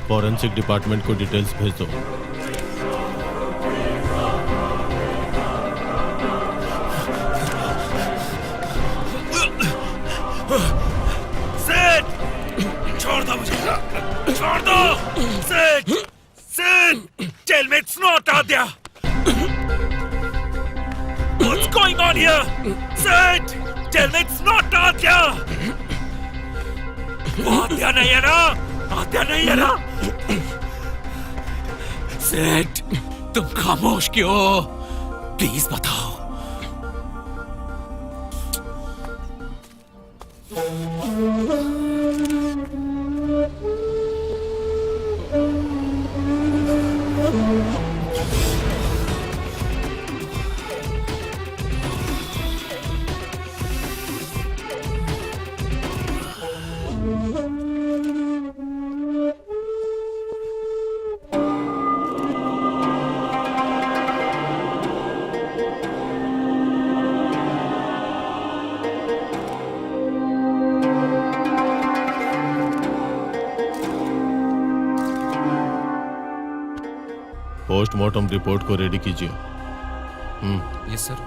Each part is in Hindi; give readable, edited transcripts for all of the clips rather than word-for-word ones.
फॉरेंसिक डिपार्टमेंट को डिटेल्स भेज दो। सेठ, छोड़ दो मुझे, छोड़ दो। सेठ, सेठ, tell me it's not Aadya. What's going on here? सेठ, टेलमेट्स नॉट आद्या। वो आद्या नहीं है ना? आद्या नहीं है ना? सेठ, तुम खामोश क्यों? प्लीज बताओ। पोस्टमार्टम रिपोर्ट को रेडी कीजिए। Yes sir.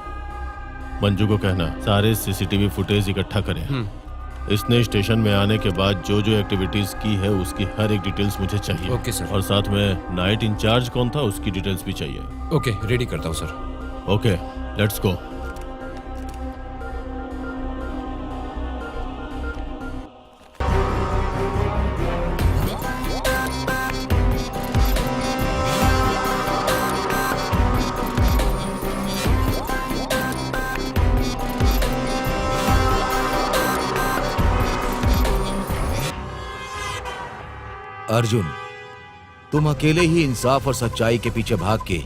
मंजू को कहना सारे सीसीटीवी फुटेज इकट्ठा करें। इसने स्टेशन में आने के बाद जो जो एक्टिविटीज की है उसकी हर एक डिटेल्स मुझे चाहिए। Okay sir. और साथ में नाइट इंचार्ज कौन था उसकी डिटेल्स भी चाहिए। ओके, रेडी करता हूँ sir. Okay, let's go. Arjun, तुम अकेले ही इंसाफ और सच्चाई के पीछे भाग के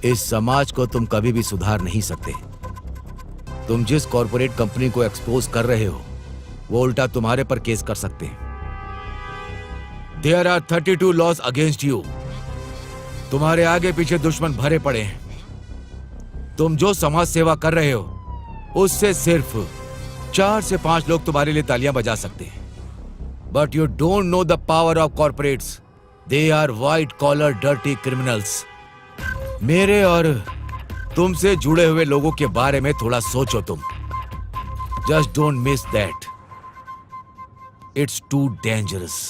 इस समाज को तुम कभी भी सुधार नहीं सकते। तुम जिस कॉर्पोरेट कंपनी को एक्सपोज कर रहे हो वो उल्टा तुम्हारे पर केस कर सकते हैं। There are 32 laws against you. तुम्हारे आगे पीछे दुश्मन भरे पड़े हैं। तुम जो समाज सेवा कर रहे हो उससे सिर्फ 4 से 5 लोग तुम्हारे लिए तालियां बजा सकते हैं। But you don't know the power of corporates. They are white collar dirty criminals. मेरे और तुमसे जुड़े हुए लोगों के बारे में थोड़ा सोचो तुम। Just don't miss that. It's too dangerous.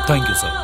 Thank you sir.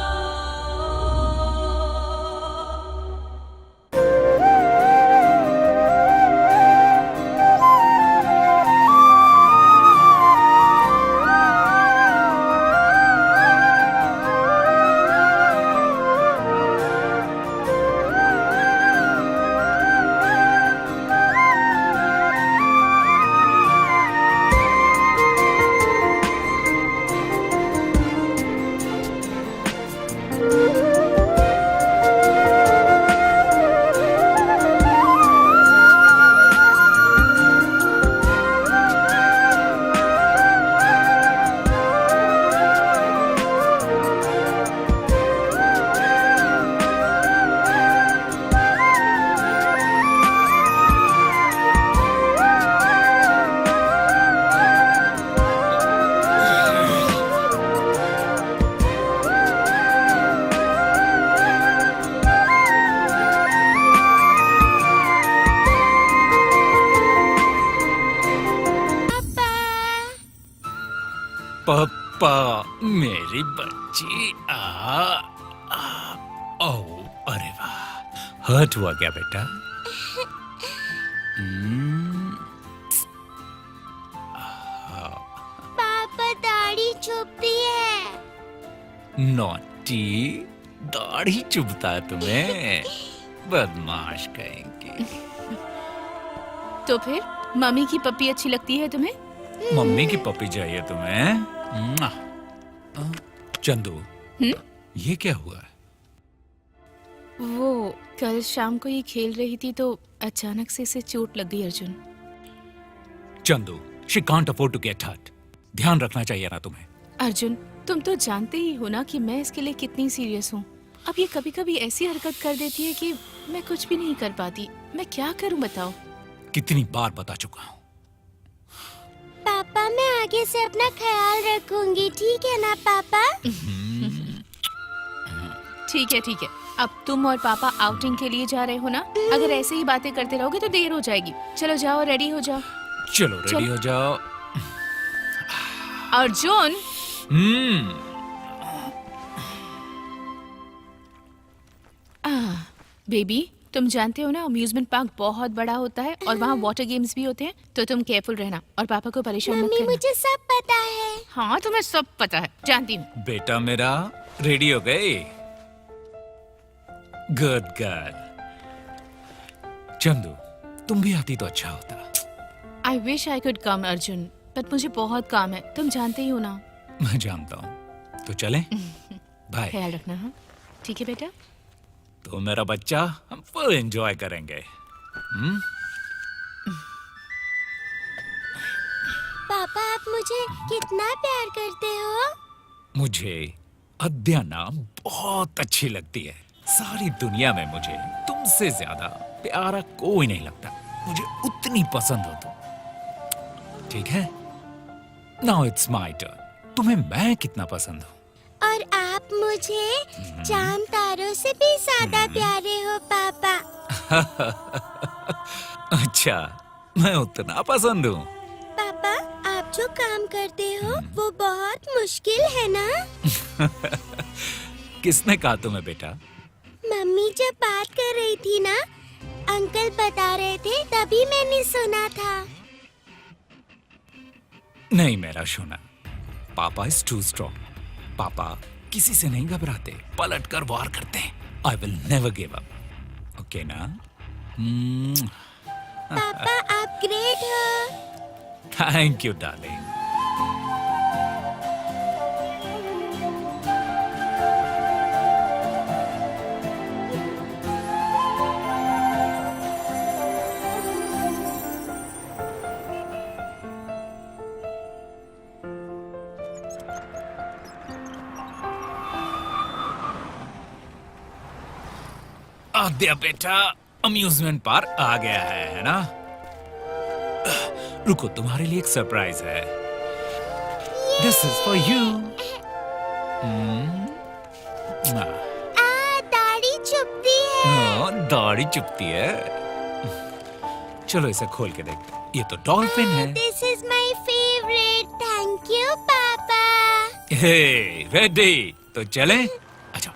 पप्पा, मेरी बच्ची ओ, अरे वाह, हर्ट हुआ क्या बेटा? पापा दाढ़ी चुभती है। नॉटी, दाढ़ी चुभता है तुम्हें? बदमाश कहेंगे। तो फिर मम्मी की पप्पी अच्छी लगती है तुम्हें? मम्मी की पप्पी चाहिए तुम्हें? चंदू, ये क्या हुआ? वो कल शाम को ये खेल रही थी तो अचानक से इसे चोट लग गई। Arjun, Chandu, she can't afford to get hurt. ध्यान रखना चाहिए ना तुम्हें। अर्जुन, तुम तो जानते ही हो ना कि मैं इसके लिए कितनी सीरियस हूँ। अब ये कभी कभी ऐसी हरकत कर देती है कि मैं कुछ भी नहीं कर पाती। मैं क्या करूं बताओ? कितनी बार बता चुका हूँ। पापा मैं आगे से अपना ख्याल रखूंगी, ठीक है ना पापा? ठीक है। अब तुम और पापा आउटिंग के लिए जा रहे हो ना? अगर ऐसे ही बातें करते रहोगे तो देर हो जाएगी। चलो जाओ, रेडी हो जाओ। चलो रेडी हो जाओ। अर्जुन, बेबी तुम जानते हो ना अम्यूजमेंट पार्क बहुत बड़ा होता है और वहाँ वाटर गेम्स भी होते हैं, तो तुम केयरफुल रहना और पापा को परेशान मत मम्मी करना। मुझे सब पता है। हाँ तुम्हें सब पता है, जानती हूँ। बेटा मेरा रेडी हो गए? Good girl. चंदू तुम भी आती तो अच्छा होता। I wish I could come Arjun, but मुझे बहुत काम है, तुम जानते ही हो ना। मैं जानता हूँ, तो चलें? बाय। ख्याल रखना। हाँ ठीक है बेटा। तो मेरा बच्चा, हम फुल एंजॉय करेंगे। पापा आप मुझे कितना प्यार करते हो? मुझे अद्या नाम बहुत अच्छी लगती है। सारी दुनिया में मुझे तुमसे ज्यादा प्यारा कोई नहीं लगता। मुझे उतनी पसंद हो तुम। ठीक है, नाउ इट्स माय टर्न। तुम्हें मैं कितना पसंद हूँ? और आप मुझे चांद तारों से भी ज्यादा प्यारे हो पापा। अच्छा, मैं उतना पसंद हूँ? पापा आप जो काम करते हो वो बहुत मुश्किल है ना? किसने कहा तुम्हें बेटा? मम्मी जब बात कर रही थी ना, अंकल बता रहे थे, तभी मैंने सुना था। नहीं मेरा सोना, पापा इज टू स्ट्रॉन्ग। पापा किसी से नहीं घबराते, पलट कर वार करते हैं। I will never give up. Okay ना? पापा आप ग्रेट हो। Thank you darling. आद्या बेटा, अम्यूजमेंट पार्क आ गया है ना? रुको, तुम्हारे लिए एक सरप्राइज है। This is for you. दाढ़ी चुभती है। दाढ़ी चुभती है? चलो इसे खोल के देखते हैं। ये तो डॉल्फिन है। This is my favourite. Thank you पापा। हे रेडी, तो चलें? अच्छा।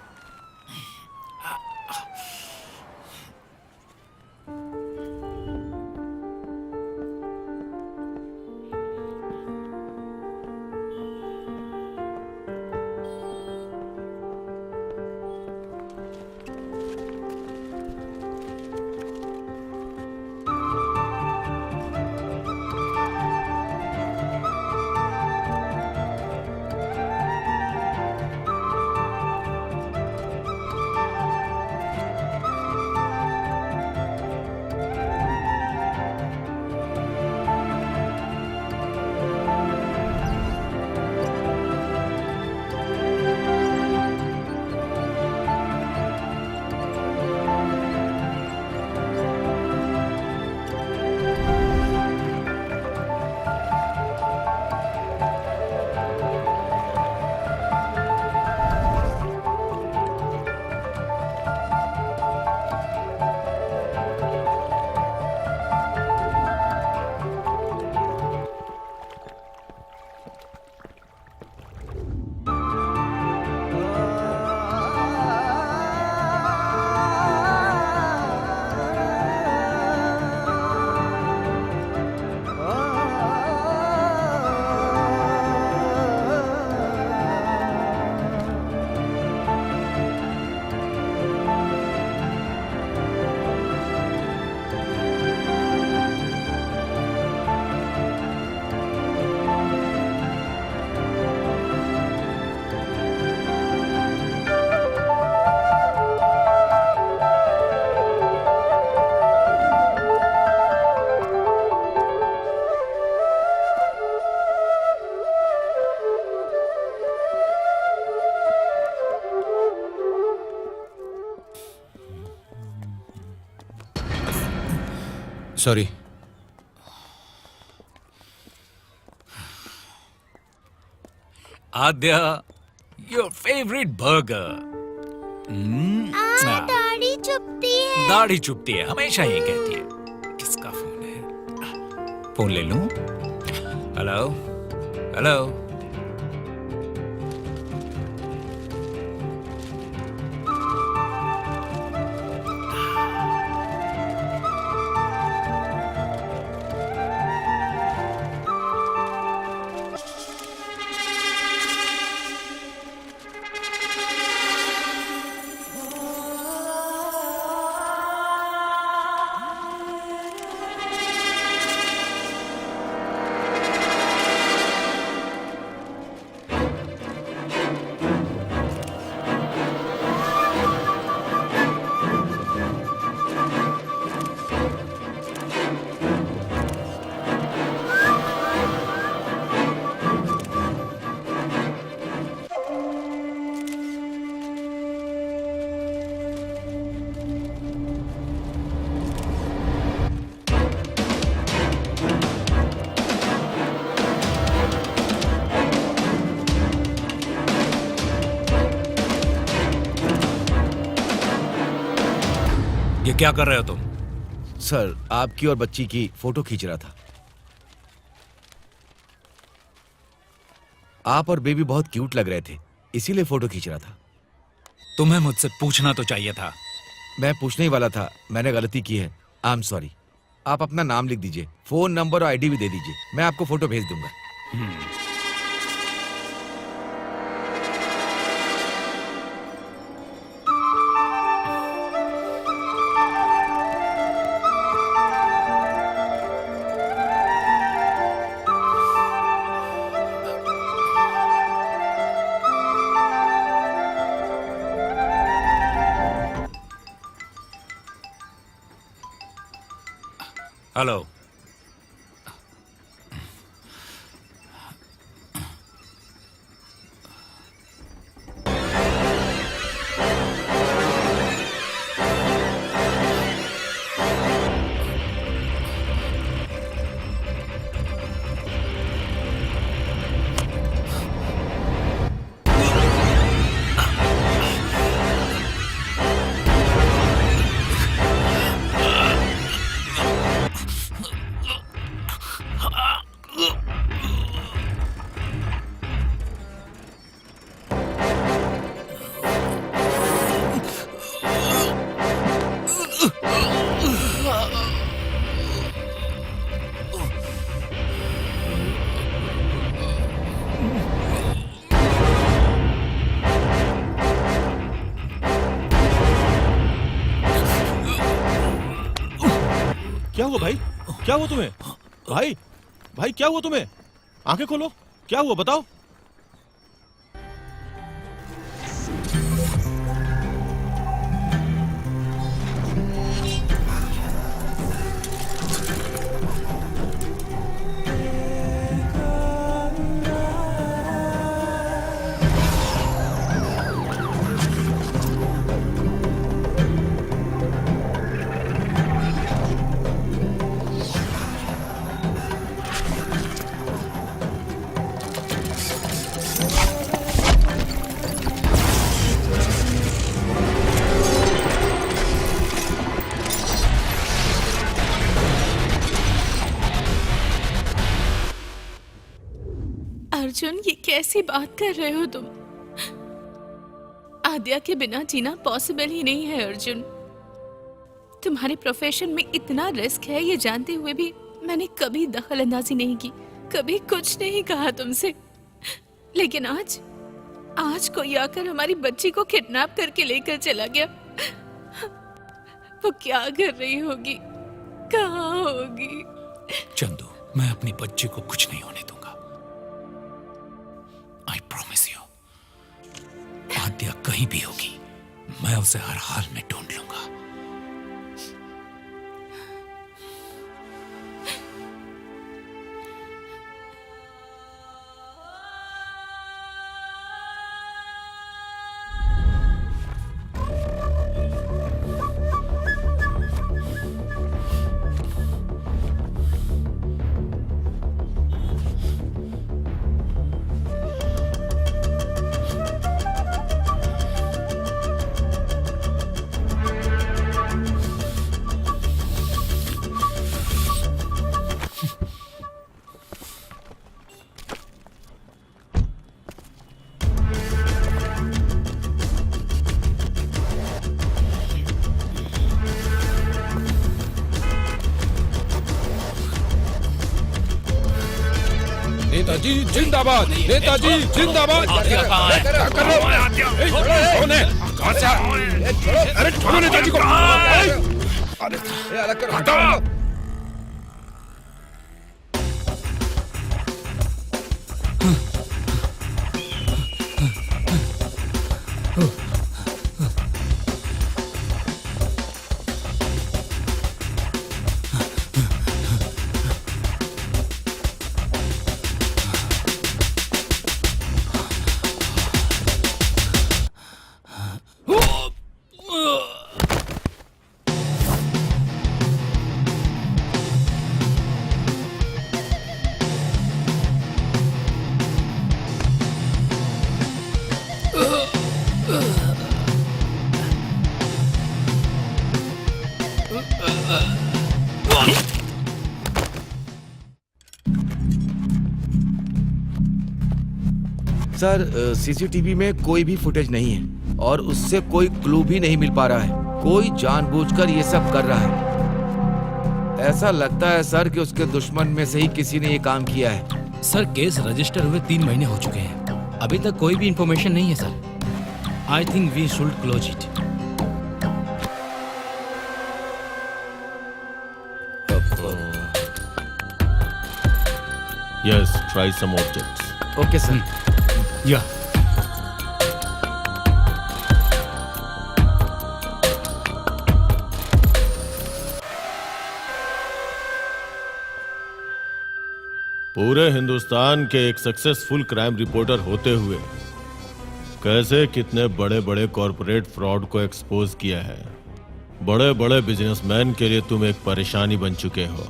Sorry. Aadya, your favourite burger. दाढ़ी चुभती है। दाढ़ी चुभती है, हमेशा ये कहती है। किसका फोन है? फोन ले लूं? Hello hello. ये क्या कर रहे हो तुम? सर, आपकी और बच्ची की फोटो खींच रहा था। आप और बेबी बहुत क्यूट लग रहे थे, इसीलिए फोटो खींच रहा था। तुम्हें मुझसे पूछना तो चाहिए था। मैं पूछने ही वाला था, मैंने गलती की है। I am sorry. आप अपना नाम लिख दीजिए, फोन नंबर और आईडी भी दे दीजिए, मैं आपको फोटो भेज दूंगा। हेलो। क्या हुआ भाई? क्या हुआ तुम्हें? भाई भाई क्या हुआ तुम्हें? आंखें खोलो, क्या हुआ बताओ। अर्जुन, ये कैसी बात कर रहे हो तुम? आद्या के बिना जीना पॉसिबल ही नहीं है अर्जुन। तुम्हारे प्रोफेशन में इतना रिस्क है ये जानते हुए भी मैंने कभी दखल अंदाजी नहीं की, कभी कुछ नहीं कहा तुमसे। लेकिन आज कोई आकर हमारी बच्ची को किडनैप करके लेकर चला गया। वो क्या कर रही होगी, कहाँ होगी? चंदू, मैं अपनी बच्ची को कुछ नहीं होने दूंगा। I promise you. आद्या कहीं भी होगी, मैं उसे हर हाल में ढूंढ लूंगा। नेताजी जिंदाबाद, नेताजी जिंदाबाद। आत्या कहाँ है? क्या कर रहे हो? कौन है? कहाँ से आए? अरे छोड़ो नेताजी को। अरे अलग करो, हटाओ। सर सीसीटीवी में कोई भी फुटेज नहीं है और उससे कोई क्लू भी नहीं मिल पा रहा है। कोई जानबूझकर ये सब कर रहा है। ऐसा लगता है सर कि उसके दुश्मन में से ही किसी ने ये काम किया है। सर केस रजिस्टर हुए 3 महीने हो चुके हैं, अभी तक कोई भी इंफॉर्मेशन नहीं है sir. I think we should close it. Yes, try some objects. Okay sir. या पूरे हिंदुस्तान के एक सक्सेसफुल क्राइम रिपोर्टर होते हुए कैसे कितने बड़े बड़े कॉरपोरेट फ्रॉड को एक्सपोज किया है। बड़े बड़े बिजनेसमैन के लिए तुम एक परेशानी बन चुके हो।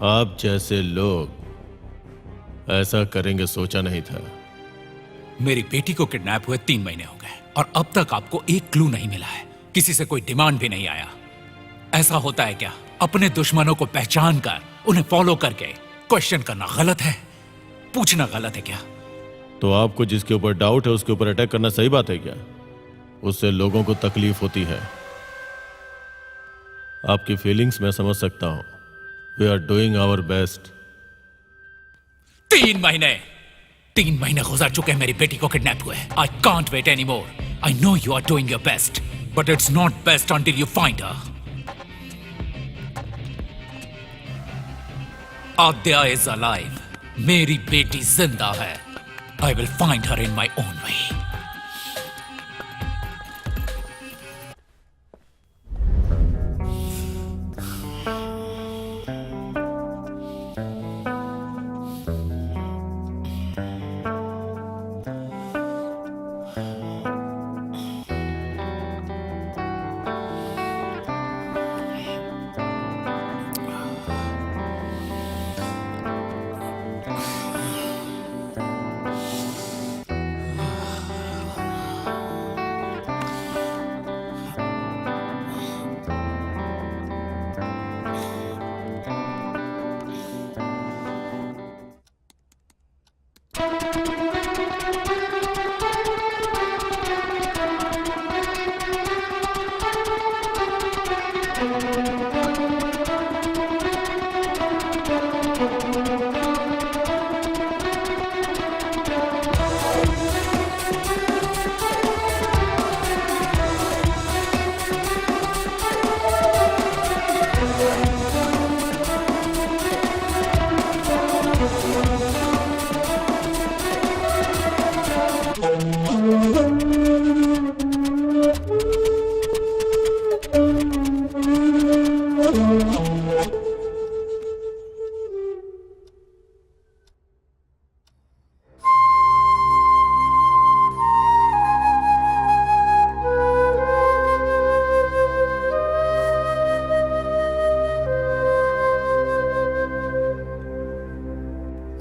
आप जैसे लोग ऐसा करेंगे सोचा नहीं था। मेरी बेटी को किडनैप हुए 3 महीने हो गए और अब तक आपको एक क्लू नहीं मिला है। किसी से कोई डिमांड भी नहीं आया। ऐसा होता है क्या? अपने दुश्मनों को पहचान कर उन्हें फॉलो करके क्वेश्चन करना गलत है? पूछना गलत है क्या? तो आपको जिसके ऊपर डाउट है उसके ऊपर अटैक करना सही बात है क्या? उससे लोगों को तकलीफ होती है। आपकी फीलिंग्स मैं समझ सकता हूं। We are doing our best. 3 महीने गुजर चुके हैं मेरी बेटी को किडनैप हुए। I can't wait any more. I know you are doing your best, but it's not best until you find her. Aadya is alive. मेरी बेटी जिंदा है। I will find her in my own way.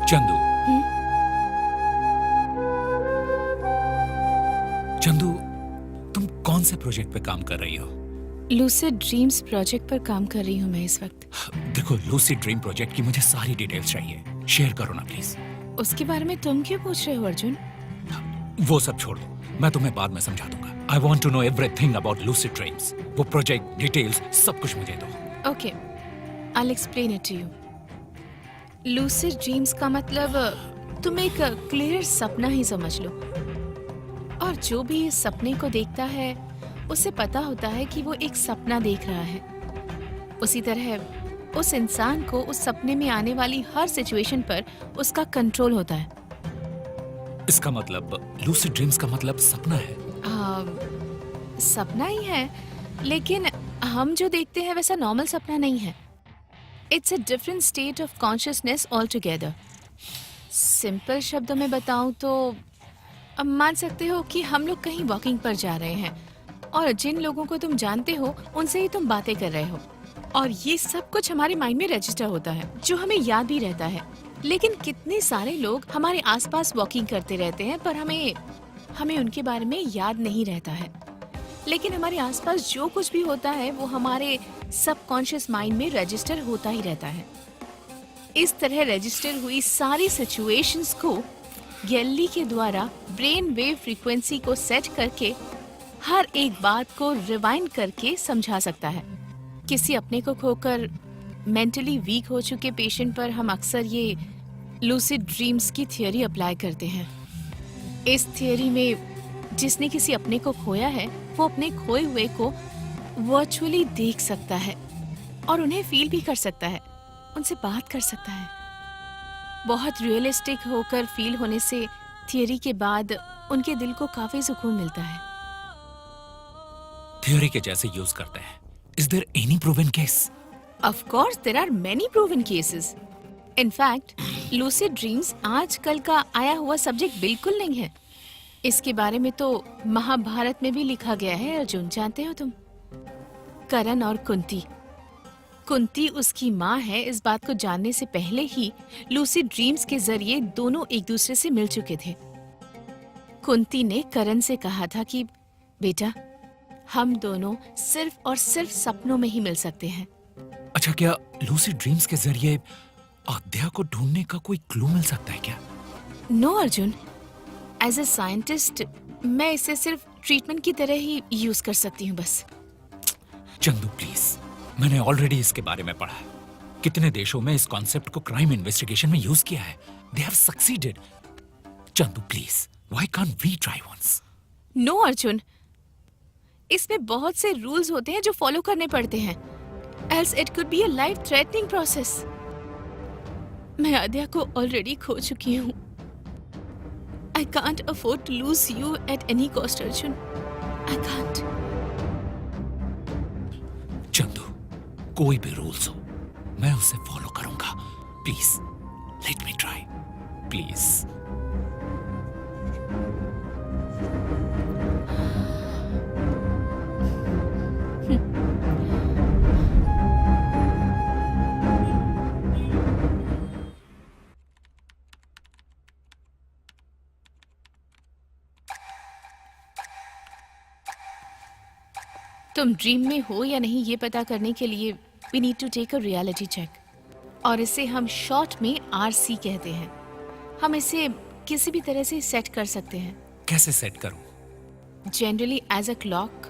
Chandu, Chandu, तुम कौन से प्रोजेक्ट पे काम कर रही हो? लूसिड ड्रीम्स प्रोजेक्ट पर काम कर रही हूँ मैं इस वक्त। देखो, लूसिड ड्रीम प्रोजेक्ट की मुझे सारी डिटेल्स चाहिए। शेयर करो ना प्लीज। उसके बारे में तुम क्यों पूछ रहे हो अर्जुन? वो सब छोड़ दो, मैं तुम्हें बाद में समझा दूंगा। I want to know everything about lucid dreams. वो प्रोजेक्ट डिटेल्स सब कुछ मुझे दो। Okay, I will explain it to you. Lucid dreams का मतलब तुम एक क्लियर सपना ही समझ लो, और जो भी इस सपने को देखता है उसे पता होता है कि वो एक सपना देख रहा है। उसी तरह उस इंसान को उस सपने में आने वाली हर सिचुएशन पर उसका कंट्रोल होता है। इसका मतलब लूसिड ड्रीम्स का मतलब सपना है। सपना ही है, लेकिन हम जो देखते हैं वैसा नॉर्मल सपना नहीं है। It's a different state of consciousness all together. Simple शब्दों में बताऊं तो अब मान सकते हो कि हम लोग कहीं वॉकिंग पर जा रहे हैं और जिन लोगों को तुम जानते हो उनसे ही तुम बातें कर रहे हो, और ये सब कुछ हमारे माइंड में रजिस्टर होता है जो हमें याद भी रहता है। लेकिन कितने सारे लोग हमारे आसपास वॉकिंग करते रहते हैं पर हमें उनके बारे में याद नहीं रहता है। लेकिन हमारे आसपास जो कुछ भी होता है वो हमारे सबकॉन्शियस माइंड में रजिस्टर होता ही रहता है। इस तरह रजिस्टर हुई सारी सिचुएशंस को गैली के द्वारा ब्रेन वेव फ्रीक्वेंसी को सेट करके हर एक बात को रिवाइंड करके समझा सकता है। किसी अपने को खोकर मेंटली वीक हो चुके पेशेंट पर हम अक्सर ये लूसिड ड्रीम्स की थियोरी अप्लाई करते हैं। इस थियोरी में जिसने किसी अपने को खोया है वो अपने खोए हुए को वर्चुअली देख सकता है और उन्हें फील भी कर सकता है, उनसे बात कर सकता है। बहुत रियलिस्टिक होकर फील होने से थियोरी के बाद उनके दिल को काफी सुकून मिलता है। थ्योरी के जैसे यूज करते हैं। Is there any proven case? Of course, there are many proven cases. In fact, lucid dreams आजकल का आया हुआ सब्जेक्ट बिल्कुल नहीं है। इसके बारे में तो महाभारत में भी लिखा गया है अर्जुन, जानते हो तुम? करण और कुंती उसकी माँ है, इस बात को जानने से पहले ही लूसिड ड्रीम्स के जरिए दोनों एक दूसरे से मिल चुके थे। कुंती ने करण से कहा था कि बेटा, हम दोनों सिर्फ और सिर्फ सपनों में ही मिल सकते हैं। अच्छा, क्या लूसिड ड्रीम्स के जरिए आद्या को ढूंढने का कोई क्लू मिल सकता है क्या? No Arjun, as a scientist मैं इसे सिर्फ ट्रीटमेंट की तरह ही यूज कर सकती हूँ बस। चंदू प्लीज, मैंने ऑलरेडी इसके बारे में पढ़ा है। कितने देशों में इस कॉन्सेप्ट को क्राइम इन्वेस्टिगेशन में यूज किया है। They have succeeded. Chandu please, why can't we try once? No Arjun, इसमें बहुत से रूल्स होते हैं जो फॉलो करने पड़ते हैं, else it could be a life threatening process. मैं आद्या को ऑलरेडी खो चुकी हूँ। I can't afford to lose you at any cost, Arjun. I can't. Chandu, कोई भी रूल्स हो मैं उसे फॉलो करूंगा। Please let me try, please. तुम ड्रीम में हो या नहीं ये पता करने के लिए we need to take a reality check, और इसे हम शॉर्ट में RC कहते हैं। हम इसे किसी भी तरह से सेट कर सकते हैं। कैसे सेट करूं? Generally as a clock.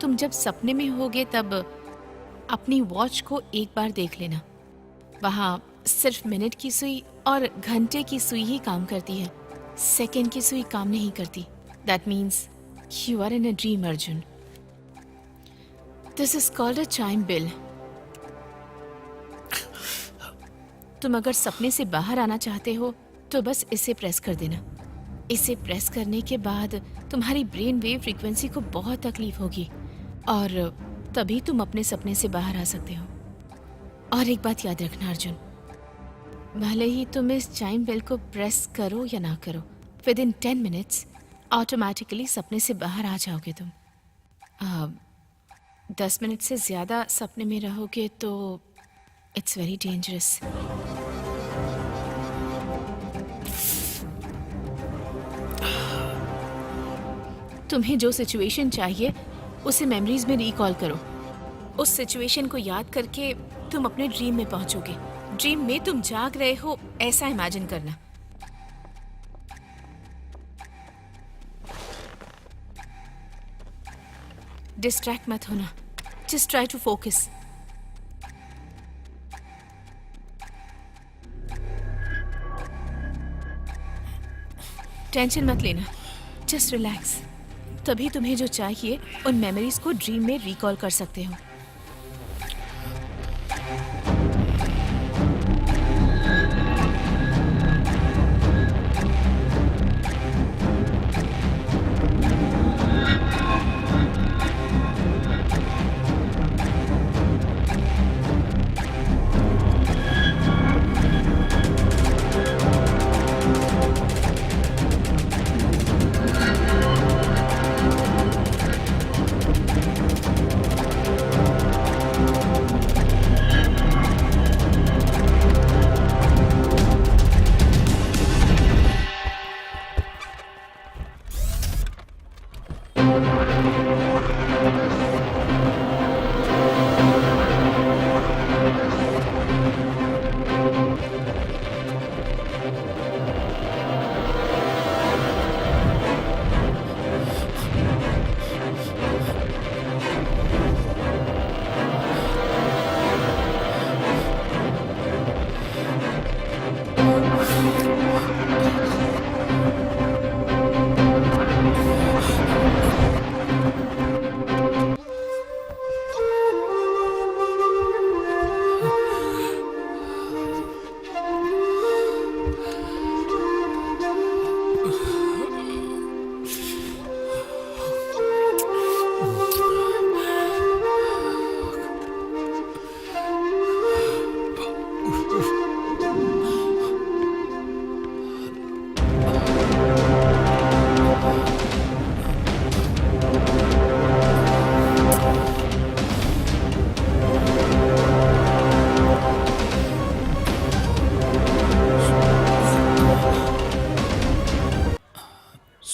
तुम जब सपने में होगे तब अपनी वॉच को एक बार देख लेना। वहाँ सिर्फ मिनट की सुई और घंटे की सुई ही काम करती है, सेकंड की सुई काम नहीं करती। That means you are in a dream Arjun. This is called a chime bell. तुम अगर सपने से बाहर आना चाहते हो तो बस इसे प्रेस कर देना। इसे प्रेस करने के बाद तुम्हारी ब्रेन वेव फ्रीक्वेंसी को बहुत तकलीफ होगी और तभी तुम अपने सपने से बाहर आ सकते हो। और एक बात याद रखना अर्जुन, भले ही तुम इस चाइम बेल को प्रेस करो या ना करो, विद इन 10 मिनट्स ऑटोमेटिकली सपने से बाहर आ जाओगे तुम। 10 मिनट से ज़्यादा सपने में रहोगे तो इट्स वेरी डेंजरस। तुम्हें जो सिचुएशन चाहिए उसे मेमोरीज में रिकॉल करो। उस सिचुएशन को याद करके तुम अपने ड्रीम में पहुंचोगे। ड्रीम में तुम जाग रहे हो ऐसा इमेजिन करना। डिस्ट्रैक्ट मत होना, just try to focus. Tension मत लेना, जस्ट रिलैक्स। तभी तुम्हें जो चाहिए उन मेमोरीज को ड्रीम में रिकॉल कर सकते हो।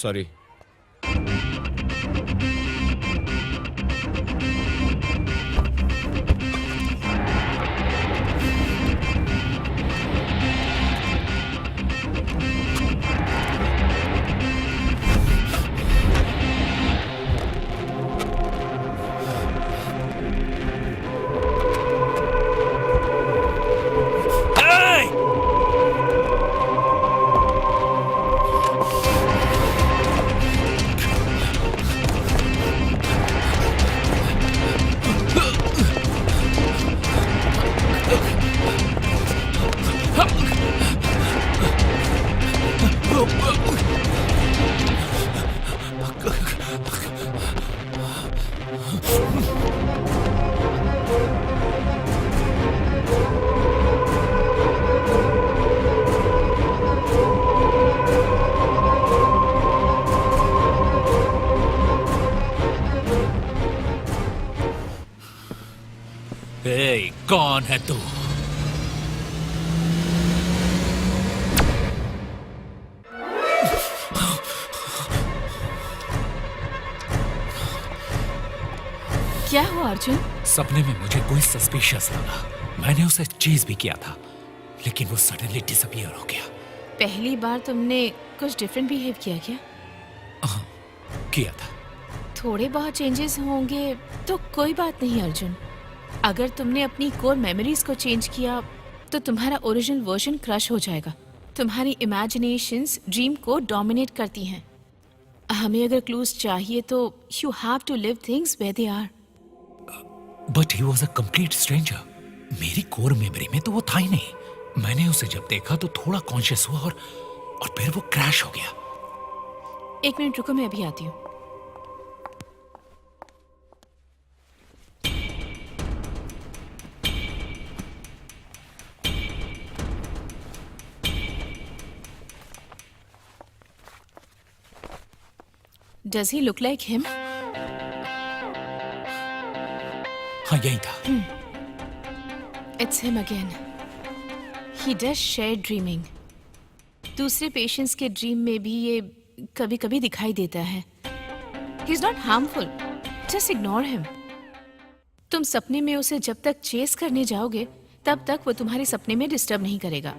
सॉरी। ए, कौन है तू? क्या हुआ अर्जुन? सपने में मुझे कोई सस्पिशियस लगा। मैंने उसे चेज भी किया था, लेकिन वो सडनली डिसअपीयर हो गया। पहली बार तुमने कुछ डिफरेंट बिहेव किया क्या? किया था। थोड़े बहुत चेंजेस होंगे तो कोई बात नहीं अर्जुन। अगर तुमने अपनी कोर मेमोरीज को चेंज किया तो तुम्हारा ओरिजिनल वर्जन क्रश हो जाएगा। तुम्हारी इमेजिनेशंस ड्रीम को डोमिनेट करती हैं। हमें अगर क्लूज चाहिए तो you have to leave things where they are. But he was a complete stranger. मेरी कोर मेमोरी में तो वो था ही नहीं। मैंने उसे जब देखा तो थोड़ा कॉन्शियस हुआ और फिर वो क्रैश हो गया। एक मिनट रुको, मैं अभी आती हूँ। Does he look like him? हाँ, यही था। It's him again. He does share dreaming. दूसरे पेशेंट्स के ड्रीम में भी ये कभी कभी दिखाई देता है। He's not harmful. Just ignore him. तुम सपने में उसे जब तक चेस करने जाओगे तब तक वो तुम्हारे सपने में डिस्टर्ब नहीं करेगा।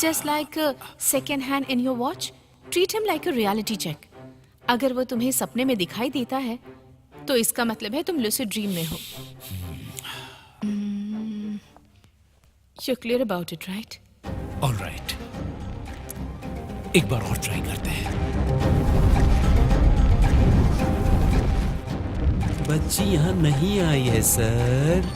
Just like a second hand in your watch, treat him like a reality check. अगर वो तुम्हें सपने में दिखाई देता है तो इसका मतलब है तुम लूसिड ड्रीम में हो। You're clear about it, right? All right. एक बार और ट्राई करते हैं। बच्ची यहाँ नहीं आई है सर।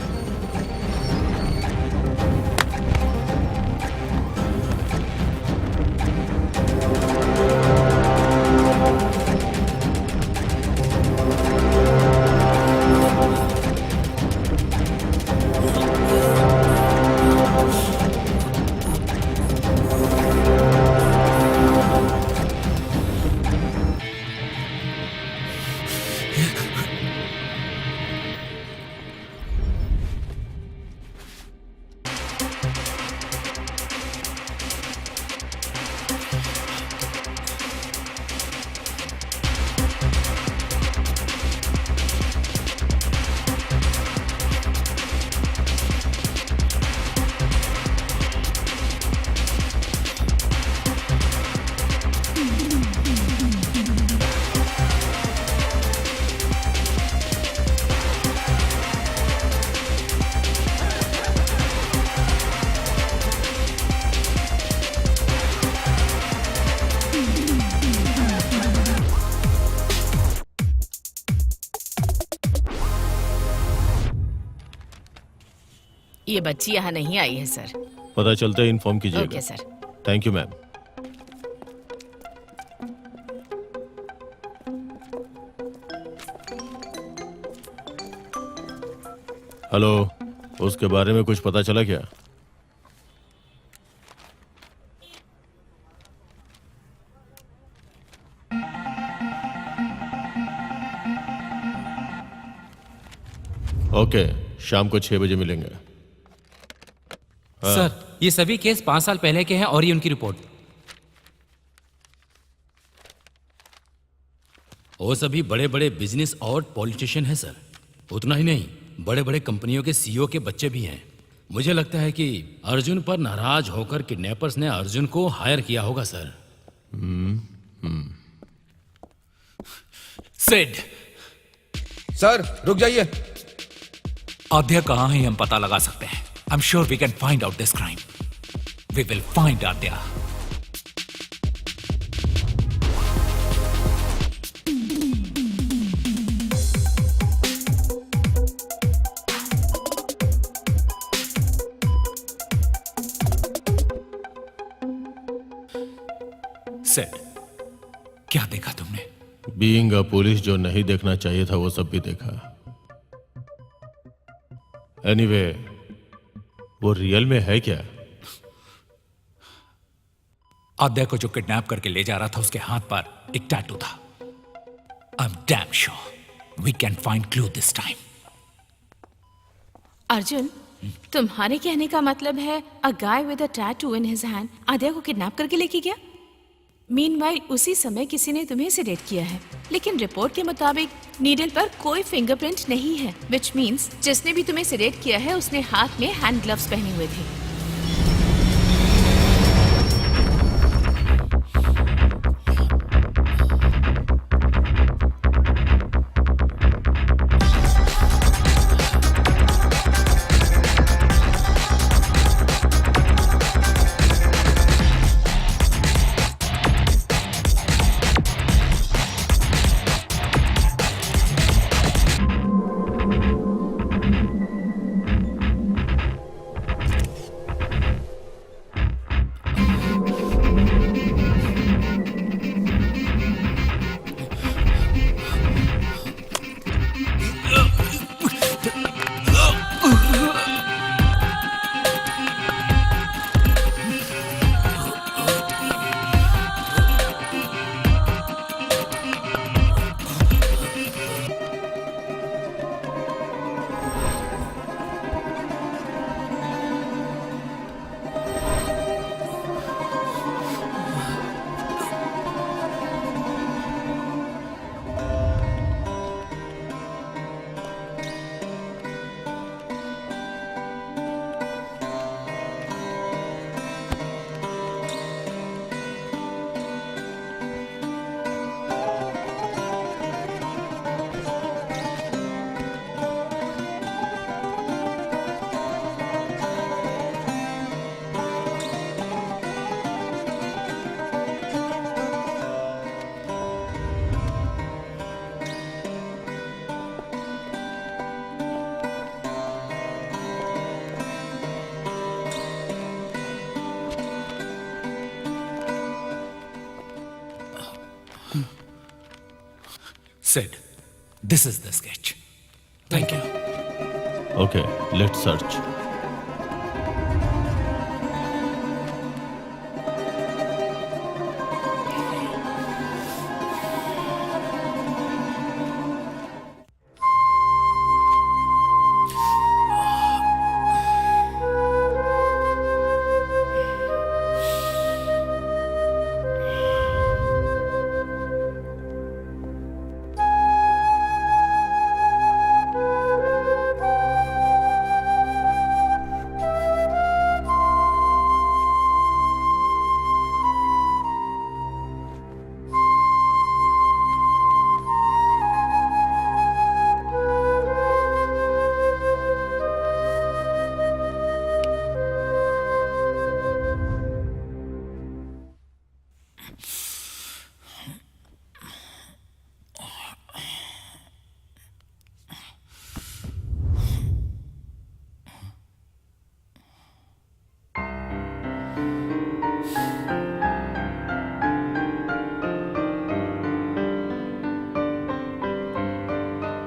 ये बच्ची यहाँ नहीं आई है सर। पता चलता है इन्फॉर्म कीजिएगा। Okay sir. Thank you ma'am. Hello, उसके बारे में कुछ पता चला क्या? ओके, शाम को 6 बजे मिलेंगे। सर, ये सभी केस 5 साल पहले के हैं और ये उनकी रिपोर्ट। वो सभी बड़े बड़े बिजनेस और पॉलिटिशियन हैं सर। उतना ही नहीं, बड़े बड़े कंपनियों के सीईओ के बच्चे भी हैं। मुझे लगता है कि अर्जुन पर नाराज होकर किडनैपर्स ने अर्जुन को हायर किया होगा सर। सिड, सर रुक जाइए। आद्या कहाँ है हम पता लगा सकते हैं। I am sure we can find out this crime. We will find Aadya. Sid, क्या देखा तुमने? बीइंग अ पुलिस जो नहीं देखना चाहिए था वो सब भी देखा। एनीवे, वो रियल में है क्या? आद्या को जो किडनैप करके ले जा रहा था उसके हाथ पर एक टैटू था। I am damn sure we can find clue this time. Arjun, तुम्हारे कहने का मतलब है a guy with a tattoo in his hand Aadya को किडनैप करके लेके गया? मीनवाइल उसी समय किसी ने तुम्हें सेडेट किया है, लेकिन रिपोर्ट के मुताबिक नीडल पर कोई फिंगरप्रिंट नहीं है, विच मीन्स जिसने भी तुम्हें सेडेट किया है उसने हाथ में हैंड ग्लव्स पहने हुए थे। Sid, this is the sketch. Thank you. Okay, let's search.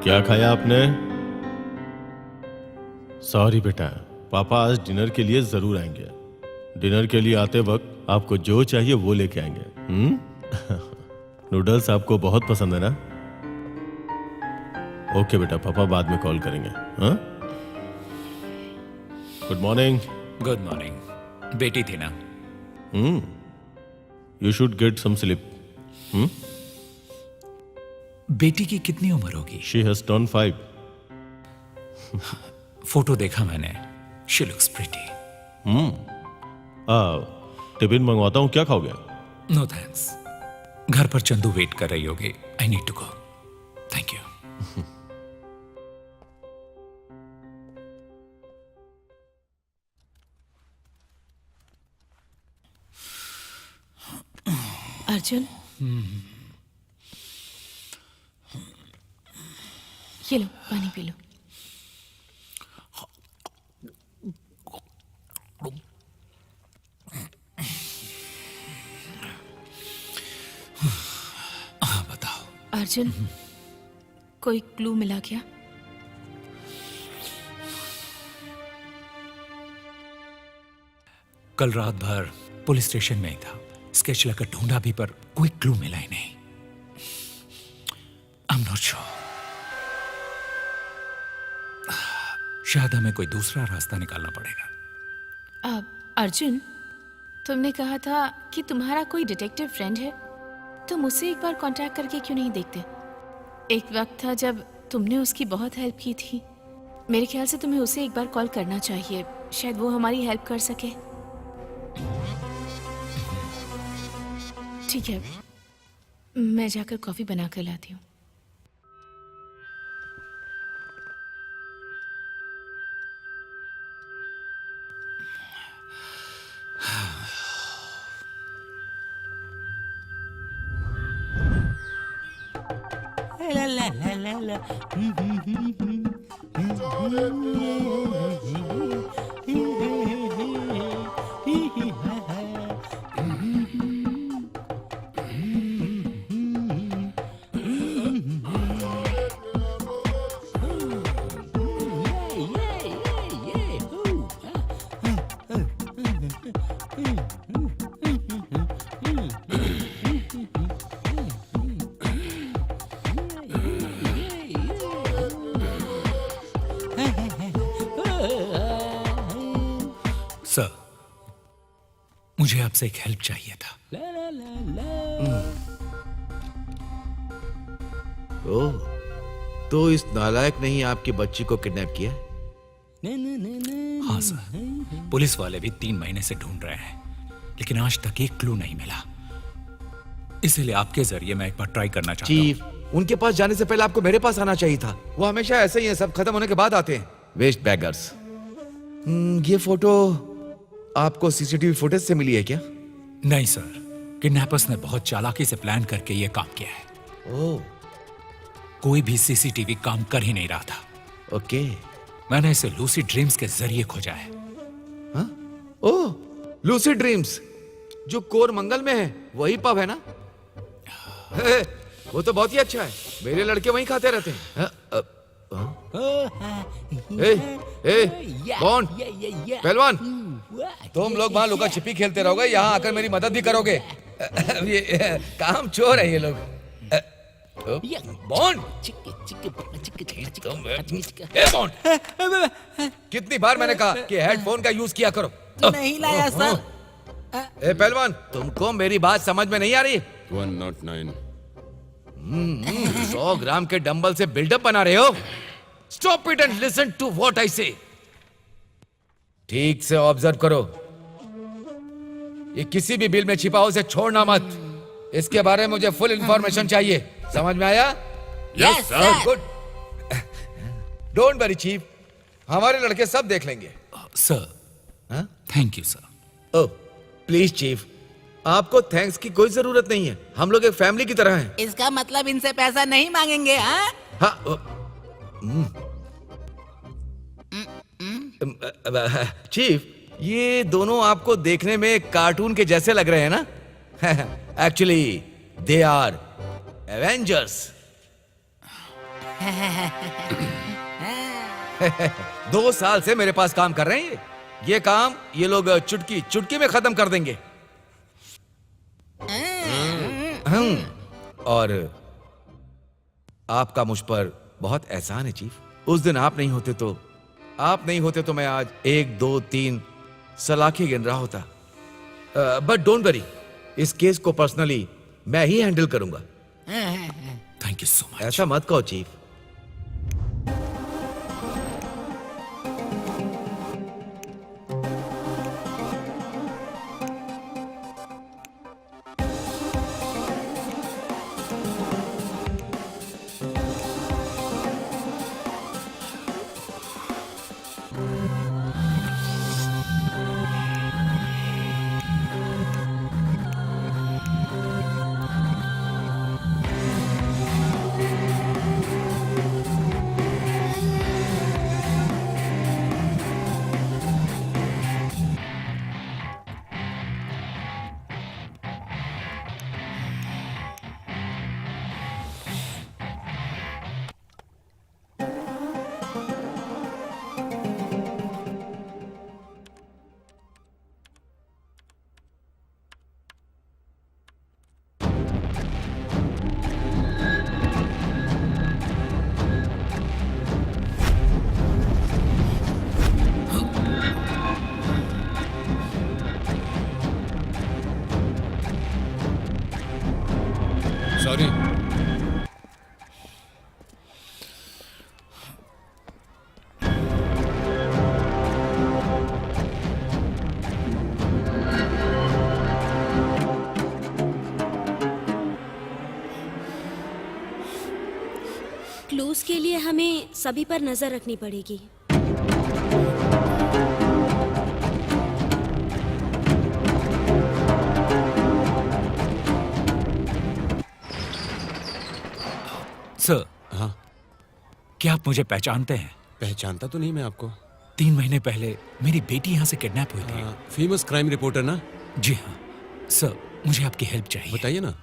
क्या खाया आपने? सॉरी बेटा, पापा आज डिनर के लिए जरूर आएंगे। डिनर के लिए आते वक्त आपको जो चाहिए वो लेके आएंगे। नूडल्स आपको बहुत पसंद है ना? ओके बेटा, पापा बाद में कॉल करेंगे। हाँ? Good morning. Good morning. बेटी थी ना? You should get some sleep. बेटी की कितनी उम्र होगी? She has turn 5। फोटो देखा मैंने। She looks pretty. टिफिन मंगवाता हूँ, क्या खाओगे? No thanks. घर पर चंदू वेट कर रही होगी। I need to go. Thank you. Arjun, ये लो पानी पी लो। बताओ। अर्जुन, कोई क्लू मिला क्या? कल रात भर पुलिस स्टेशन में ही था। स्केच लेकर ढूंढा भी पर कोई क्लू मिला ही नहीं। आई एम नॉट श्योर। शायद हमें कोई दूसरा रास्ता निकालना पड़ेगा। अर्जुन, तुमने कहा था कि तुम्हारा कोई डिटेक्टिव फ्रेंड है, तुम उसे एक बार कांटेक्ट करके क्यों नहीं देखते? एक वक्त था जब तुमने उसकी बहुत हेल्प की थी। मेरे ख्याल से तुम्हें उसे एक बार कॉल करना चाहिए, शायद वो हमारी हेल्प कर सके। ठीक है, मैं जाकर कॉफी बना कर लाती हूँ। ला ला ला ला ला। सर, मुझे आपसे एक हेल्प चाहिए था। ओह, तो इस नालायक ने ही आपकी बच्ची को किडनैप किया? हाँ सर, पुलिस वाले भी 3 महीने से ढूंढ रहे हैं, लेकिन आज तक एक क्लू नहीं मिला। इसीलिए आपके जरिए मैं एक बार ट्राई करना चाहता हूँ। चीफ, उनके पास जाने से पहले आपको मेरे पास आना चाहिए था। वो हमेशा ऐसे ही है, सब खत्म होने के बाद आते हैं। Waste baggers. ये फोटो आपको सीसीटीवी फुटेज से मिली है क्या? नहीं सर, किडनैपर्स ने बहुत चालाकी से प्लान करके ये काम किया है। ओह, कोई भी सीसीटीवी काम कर ही नहीं रहा था। ओके। मैंने इसे लूसी ड्रीम्स के जरिए खोजा है। हाँ? ओह, लूसी ड्रीम्स जो कोरमंगल में है, वही पब है ना? वो तो बहुत ही अच्छा है, मेरे लड़के वहीं खाते रहते हैं। कौन? पहलवान, तुम लोग वहां लुका छिपी खेलते रहोगे, यहाँ आकर मेरी मदद भी करोगे? ये काम चोर है ये लोग। बॉन्ड, बॉन्ड, कितनी बार मैंने कहा कि हेडफोन का यूज किया करो। नहीं लाया सर। पहलवान, तुमको मेरी बात समझ में नहीं आ रही? 109। 100 ग्राम के डंबल से बिल्डअप बना रहे हो? Stop it and listen to what I say. ठीक से ऑब्जर्व करो, ये किसी भी बिल में छिपा हो उसे छोड़ना मत। इसके बारे में मुझे फुल इंफॉर्मेशन चाहिए, समझ में आया? Yes sir. Good. Don't worry chief, हमारे लड़के सब देख लेंगे। Sir, thank you sir. Oh please chief, आपको थैंक्स की कोई जरूरत नहीं है, हम लोग एक फैमिली की तरह हैं। इसका मतलब इनसे पैसा नहीं मांगेंगे? हाँ हाँ। चीफ, ये दोनों आपको देखने में कार्टून के जैसे लग रहे हैं ना? Actually they are Avengers. 2 साल से मेरे पास काम कर रहे हैं ये काम ये लोग चुटकी चुटकी में खत्म कर देंगे। और आपका मुझ पर बहुत एहसान है चीफ। उस दिन आप नहीं होते तो मैं आज 1 2 3 सलाखें गिन रहा होता। बट डोंट वरी, इस केस को पर्सनली मैं ही हैंडल करूंगा। Thank you so much. ऐसा मत कहो चीफ। सॉरी। क्लूज के लिए हमें सभी पर नजर रखनी पड़ेगी। सर, हाँ, क्या आप मुझे पहचानते हैं? पहचानता तो नहीं मैं आपको। 3 महीने पहले मेरी बेटी यहाँ से किडनैप हुई थी। फेमस क्राइम रिपोर्टर ना? जी हाँ सर, मुझे आपकी हेल्प चाहिए। बताइए ना।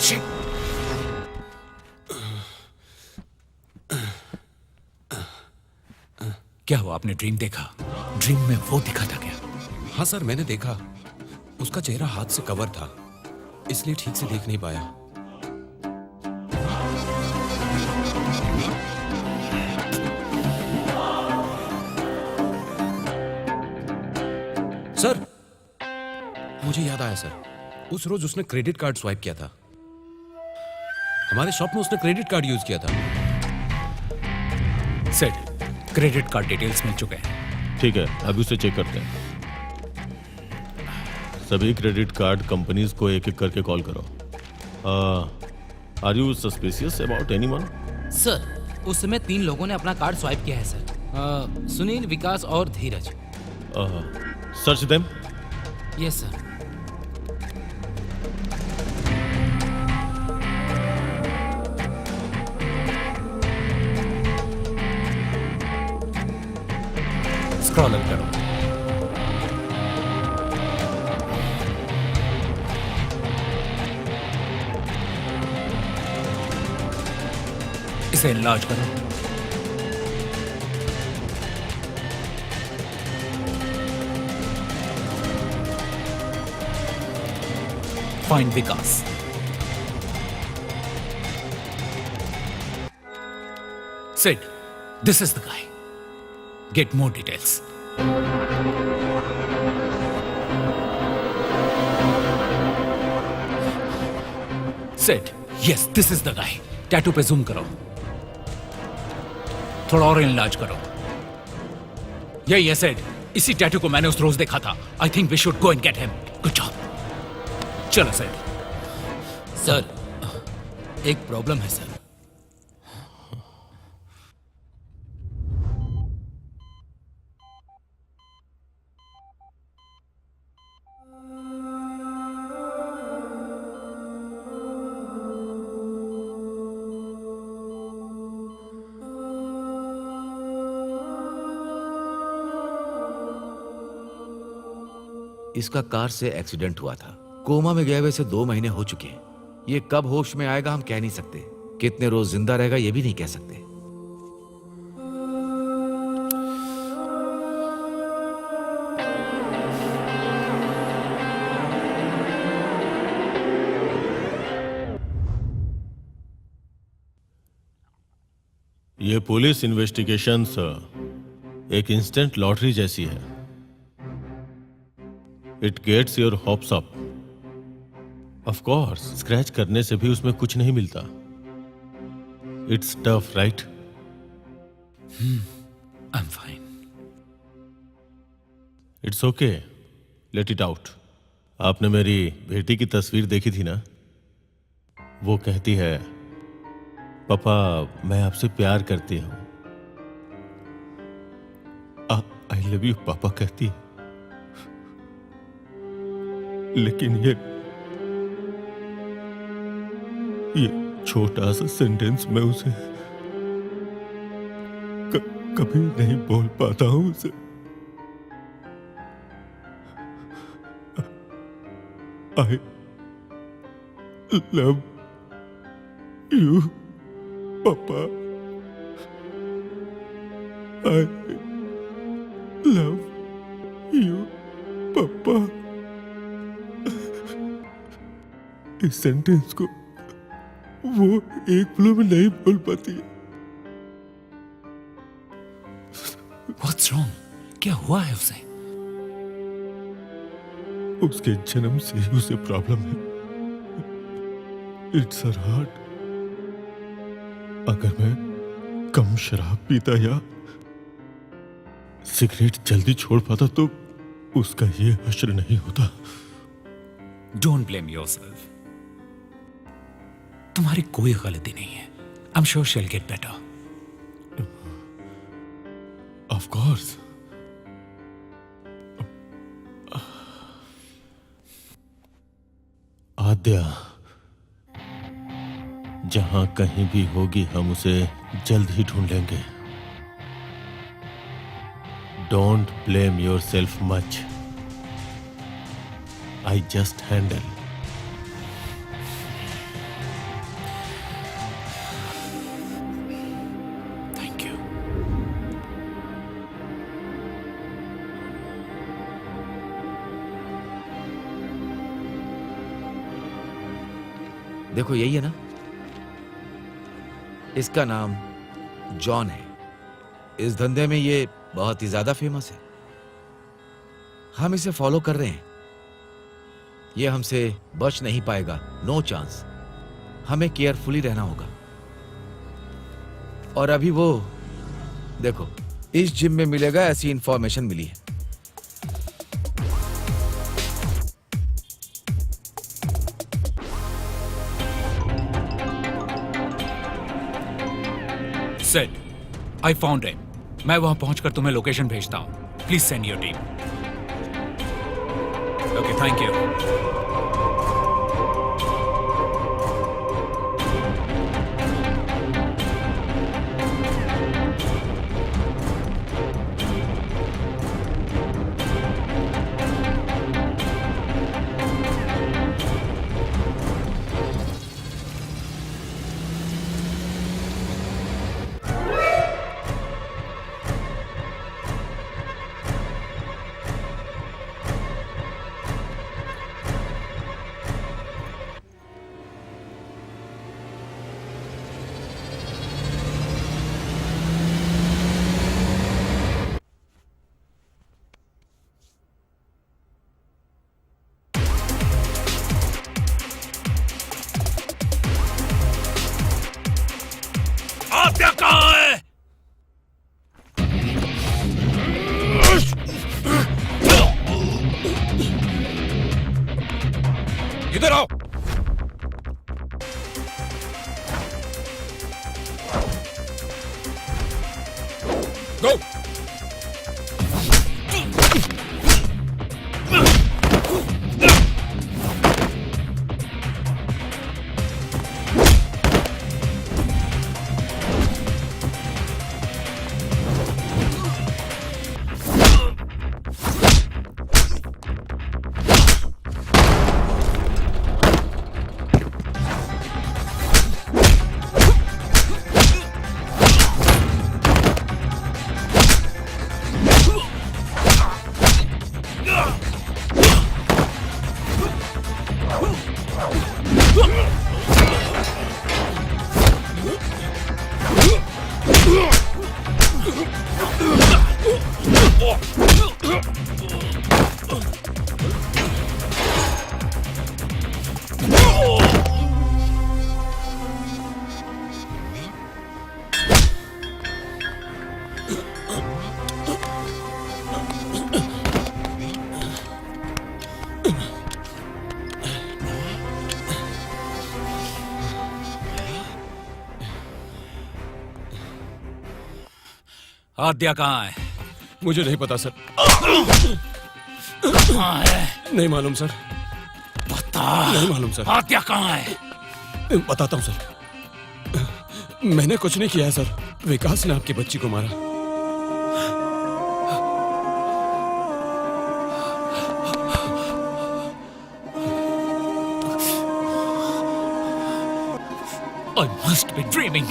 Shit. क्या हुआ, आपने ड्रीम देखा? ड्रीम में वो दिखा था क्या? हाँ सर, मैंने देखा। उसका चेहरा हाथ से कवर था, इसलिए ठीक से देख नहीं पाया। सर, मुझे याद आया सर, उस रोज उसने क्रेडिट कार्ड स्वाइप किया था। हमारे शॉप में उसने क्रेडिट कार्ड यूज किया था। सेट, क्रेडिट कार्ड डिटेल्स मिल चुके हैं। ठीक है, अभी उसे चेक करते हैं। सभी क्रेडिट कार्ड कंपनीज को एक एक करके कॉल करो। Are you suspicious about anyone? Sir, उस समय 3 लोगों ने अपना कार्ड स्वाइप किया है सर। सुनील, विकास और Dheeraj. Search them. Yes sir. Scroller करो। इसे इनलार्ज करो। Find Vikas. Sid, this is the guy. Get more details. Sid, yes, this is the guy. Tattoo पे जूम करो, थोड़ा और इनलार्ज करो। यही है Sid, इसी टैटू को मैंने उस रोज देखा था। I think we should go and get him. Good job. चलो Sid। सर, एक प्रॉब्लम है सर। इसका कार से एक्सीडेंट हुआ था। कोमा में गए हुए से 2 महीने हो चुके हैं। ये कब होश में आएगा हम कह नहीं सकते। कितने रोज जिंदा रहेगा ये भी नहीं कह सकते। ये पुलिस इन्वेस्टिगेशन एक इंस्टेंट लॉटरी जैसी है। It gets your hopes up. Of course, scratch करने से भी उसमें कुछ नहीं मिलता। It's tough, right? I am fine. It's okay, let it out. आपने मेरी बेटी की तस्वीर देखी थी ना? वो कहती है, पापा मैं आपसे प्यार करती हूं। आई लव यू पापा कहती है। लेकिन ये छोटा सा सेंटेंस मैं उसे कभी नहीं बोल पाता हूं उसे। आई लव यू पापा। आई लव यू पापा। इस सेंटेंस को वो एक फ्लो में नहीं बोल पाती है। What's wrong? क्या हुआ है उसे? उसके जन्म से ही उसे प्रॉब्लम है। It's her heart. अगर मैं कम शराब पीता या सिगरेट जल्दी छोड़ पाता तो उसका ये हश्र नहीं होता। Don't blame yourself. तुम्हारी कोई गलती नहीं है। I'm sure she'll get better. Of course. आद्या जहां कहीं भी होगी हम उसे जल्द ही ढूंढ लेंगे। Don't blame yourself much. I just handle. देखो यही है ना, इसका नाम जॉन है। इस धंधे में ये बहुत ही ज्यादा फेमस है। हम इसे फॉलो कर रहे हैं। ये हमसे बच नहीं पाएगा, नो चांस। हमें केयरफुली रहना होगा। और अभी वो देखो, इस जिम में मिलेगा, ऐसी इंफॉर्मेशन मिली है। Sid, I found him. मैं वहां पहुंचकर तुम्हें लोकेशन भेजता हूं। Please send your team. Okay, thank you. Aadya कहाँ है? इधर आओ। गो। आद्या कहाँ है? मुझे नहीं पता सर। कहाँ है? नहीं मालूम सर। बता। नहीं मालूम सर। आद्या कहाँ है? बताता हूँ सर। मैंने कुछ नहीं किया है सर। विकास ने आपकी बच्ची को मारा। I must be dreaming.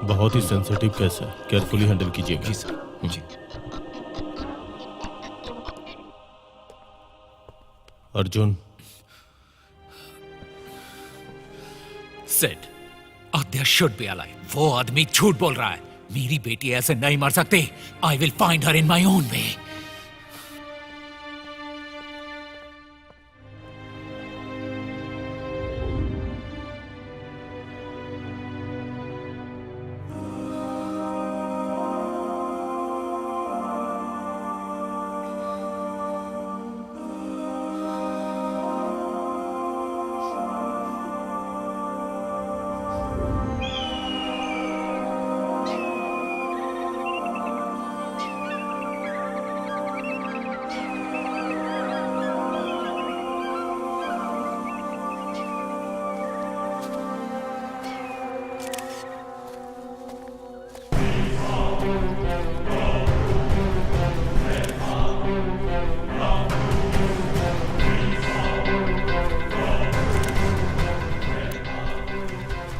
बहुत ही सेंसिटिव केस है, केयरफुली हैंडल कीजिएगा। जी सर। जी। Arjun, Sid, Aadya should be alive. वो आदमी झूठ बोल रहा है। मेरी बेटी ऐसे नहीं मर सकती। I will find her in my own way.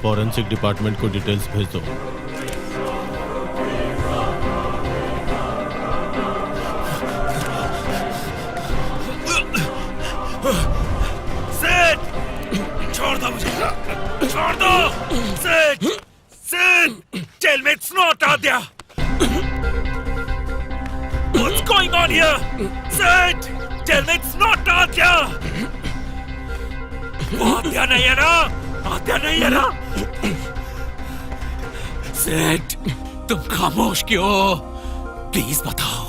Forensic department को डिटेल्स भेज दो। सिड, छोड़ दो मुझे, छोड़ दो। सिड, सिड, जेल में स्नो हटा दिया। What's going on here? Sid, jail में स्नो हटा दिया। वो हत्या नहीं है ना? हत्या नहीं है ना? सेठ, तुम खामोश क्यों? प्लीज बताओ।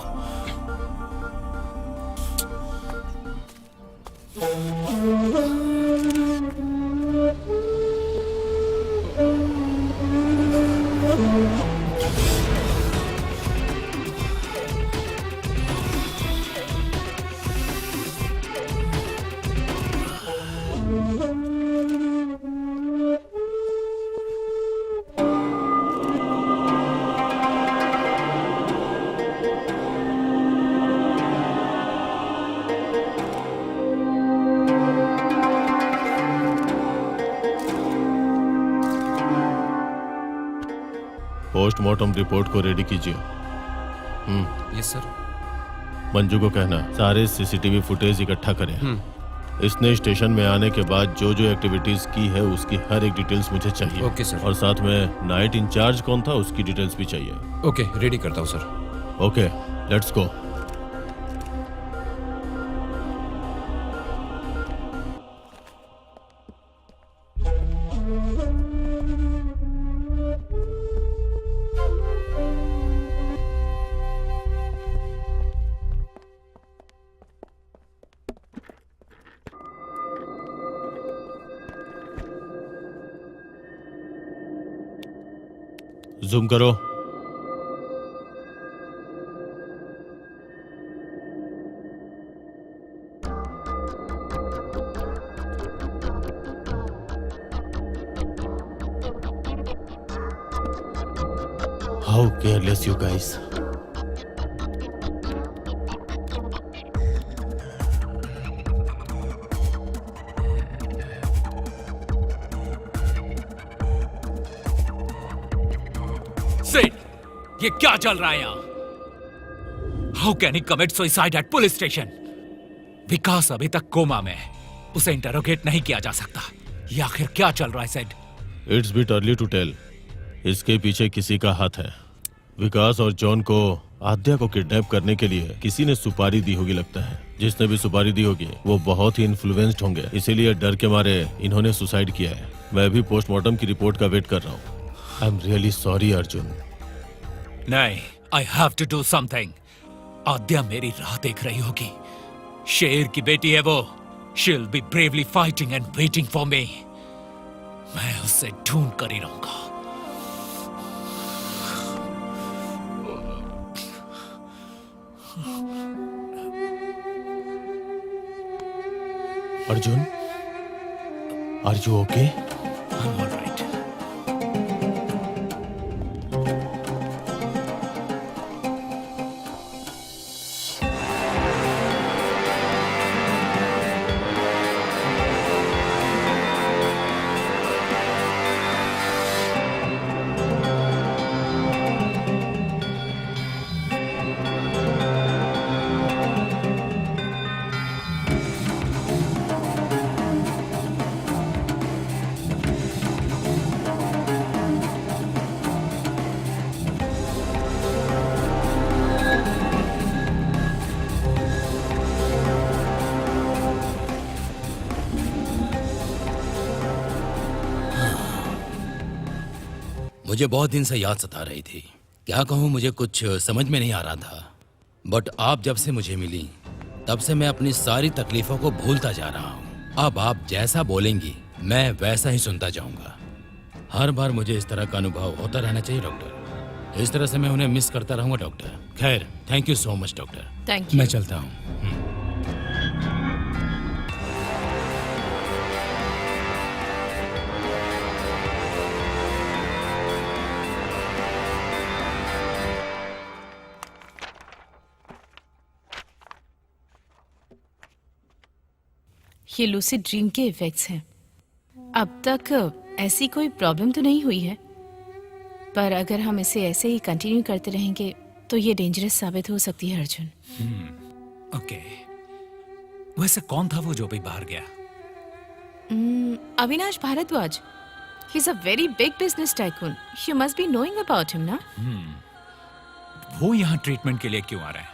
पोस्टमार्टम रिपोर्ट को रेडी कीजिए। Yes sir. मंजू को कहना सारे सीसीटीवी फुटेज इकट्ठा करें। इसने स्टेशन में आने के बाद जो जो एक्टिविटीज की है उसकी हर एक डिटेल्स मुझे चाहिए। Okay sir. और साथ में नाइट इंचार्ज कौन था उसकी डिटेल्स भी चाहिए। ओके, रेडी करता हूँ sir. Okay, let's go. Zoom करो। How careless you guys. सेठ, ये क्या चल रहा है यहाँ? How can he commit suicide at police station? Vikas अभी तक कोमा में है, उसे इंटरोगेट नहीं किया जा सकता। ये आखिर क्या चल रहा है सेठ? It's bit early to tell. इसके पीछे किसी का हाथ है। विकास और जॉन को आद्या को किडनैप करने के लिए किसी ने सुपारी दी होगी लगता है। जिसने भी सुपारी दी होगी वो बहुत ही इन्फ्लुएंस्ड होंगे, इसीलिए डर के मारे इन्होंने सुसाइड किया है। मैं भी पोस्टमार्टम की रिपोर्ट का वेट कर रहा हूँ। I am really sorry Arjun. नहीं, I have to do something. Aadya मेरी राह देख रही होगी। शेर की बेटी है वो। She'll be bravely fighting and waiting for me. मैं उसे ढूंढ कर ही रहूंगा। Arjun, are you okay? I'm all right. मुझे बहुत दिन से याद सता रही थी। क्या कहूँ, मुझे कुछ समझ में नहीं आ रहा था। बट आप जब से मुझे मिली तब से मैं अपनी सारी तकलीफों को भूलता जा रहा हूँ। अब आप जैसा बोलेंगी मैं वैसा ही सुनता जाऊंगा। हर बार मुझे इस तरह का अनुभव होता रहना चाहिए डॉक्टर। इस तरह से मैं उन्हें मिस करता रहूंगा डॉक्टर। खैर, thank you so much doctor. Thank you. मैं चलता हूँ। ये लूसिड ड्रीम के इफेक्ट्स हैं। अब तक ऐसी कोई प्रॉब्लम तो नहीं हुई है, पर अगर हम इसे ऐसे ही कंटिन्यू करते रहेंगे तो ये डेंजरस साबित हो सकती है अर्जुन। ओके, वैसे कौन था वो जो भी बाहर गया? Avinash Bhardwaj. He is a very big business tycoon. You must be knowing about him ना? वो यहाँ ट्रीटमेंट के लिए क्यों आ रहा है?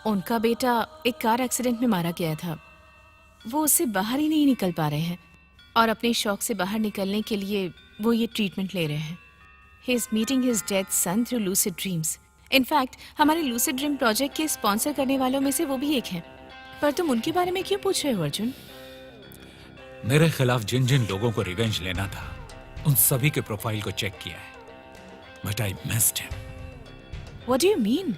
उनका बेटा एक कार एक्सीडेंट में मारा गया था। वो उससे बाहर ही नहीं निकल पा रहे हैं और अपने शौक से बाहर निकलने के लिए वो ये ट्रीटमेंट ले रहे हैं। He is meeting his dead son through lucid dreams. In fact हमारे लूसिड ड्रीम प्रोजेक्ट के स्पॉन्सर करने वालों में से वो भी एक हैं। पर तुम उनके बारे में क्यों पूछ रहे हो अर्जुन? मेरे खिलाफ जिन जिन लोगों को रिवेंज लेना था उन सभी के प्रोफाइल को चेक किया है, but I missed him. What do you mean?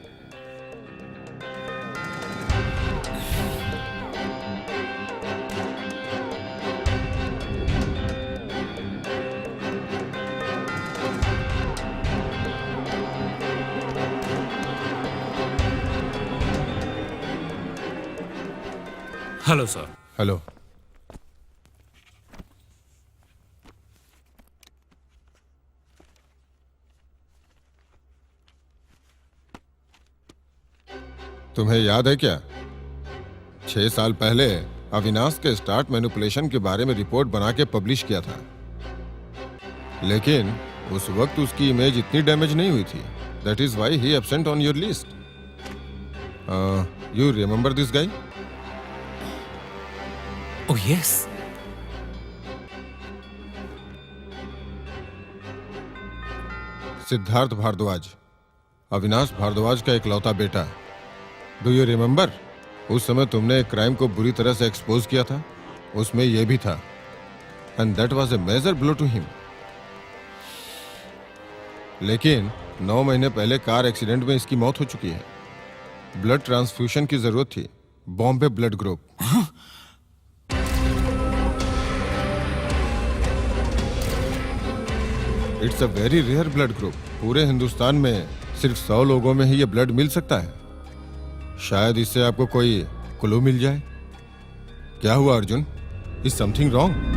Hello sir. Hello. तुम्हें याद है क्या, 6 साल पहले अविनाश के स्टार्ट मैनिपुलेशन के बारे में रिपोर्ट बना के पब्लिश किया था, लेकिन उस वक्त उसकी इमेज इतनी डैमेज नहीं हुई थी। That is why he absent on your list. You remember this guy? Oh yes. Siddharth Bhardwaj, Avinash Bhardwaj का इकलौता बेटा। Do you remember? उस समय तुमने एक क्राइम को बुरी तरह से एक्सपोज किया था, उसमें यह भी था, and that was a major blow to him. लेकिन 9 महीने पहले कार एक्सीडेंट में इसकी मौत हो चुकी है। ब्लड ट्रांसफ्यूजन की जरूरत थी, Bombay blood group. It's a very rare blood group. पूरे हिंदुस्तान में सिर्फ 100 लोगों में ही ये ब्लड मिल सकता है। शायद इससे आपको कोई क्लू मिल जाए। क्या हुआ Arjun? Is something wrong?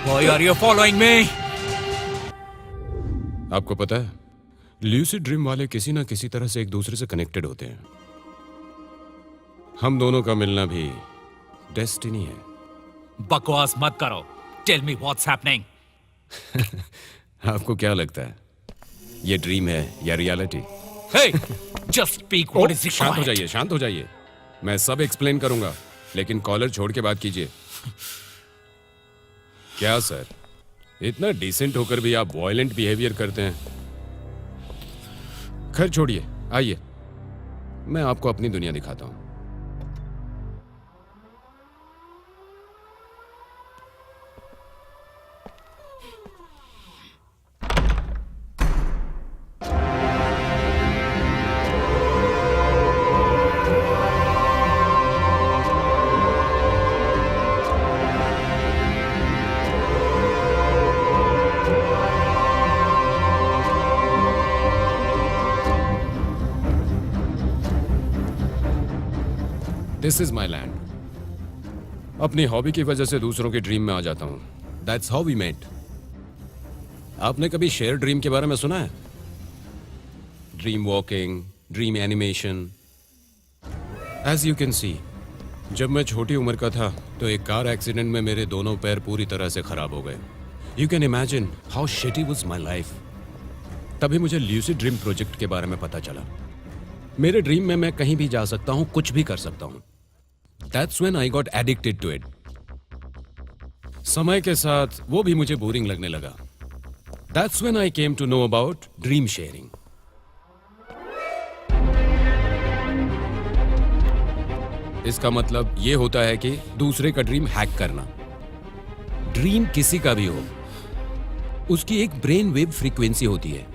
Why are you following me? आपको पता है, ल्यूसिड ड्रीम वाले किसी ना किसी तरह से एक दूसरे से कनेक्टेड होते हैं। हम दोनों का मिलना भी डेस्टिनी है। बकवास मत करो। Tell me what's happening. आपको क्या लगता है, ये ड्रीम है या reality? Hey, just speak what is शांत हो required. जाइए, शांत हो जाइए। मैं सब एक्सप्लेन करूंगा, लेकिन कॉलर छोड़ के बात कीजिए। क्या सर, इतना डिसेंट होकर भी आप वॉयलेंट बिहेवियर करते हैं। खैर छोड़िए, आइए मैं आपको अपनी दुनिया दिखाता हूं। This is my land. अपनी हॉबी की वजह से दूसरों के ड्रीम में आ जाता हूं। That's how we met. आपने कभी शेयर ड्रीम के बारे में सुना है? Dream walking, dream animation. As you can see, जब मैं छोटी उम्र का था तो एक कार एक्सीडेंट में मेरे दोनों पैर पूरी तरह से खराब हो गए। You can imagine how shitty was my life. तभी मुझे ल्यूसिड ड्रीम प्रोजेक्ट के बारे में पता चला। मेरे ड्रीम में मैं कहीं भी जा सकता हूं, कुछ भी कर सकता हूं। That's when I got addicted to it. समय के साथ वो भी मुझे बोरिंग लगने लगा। That's when I came to know about dream sharing. इसका मतलब ये होता है कि दूसरे का ड्रीम हैक करना। ड्रीम किसी का भी हो, उसकी एक ब्रेन वेव फ्रीक्वेंसी होती है।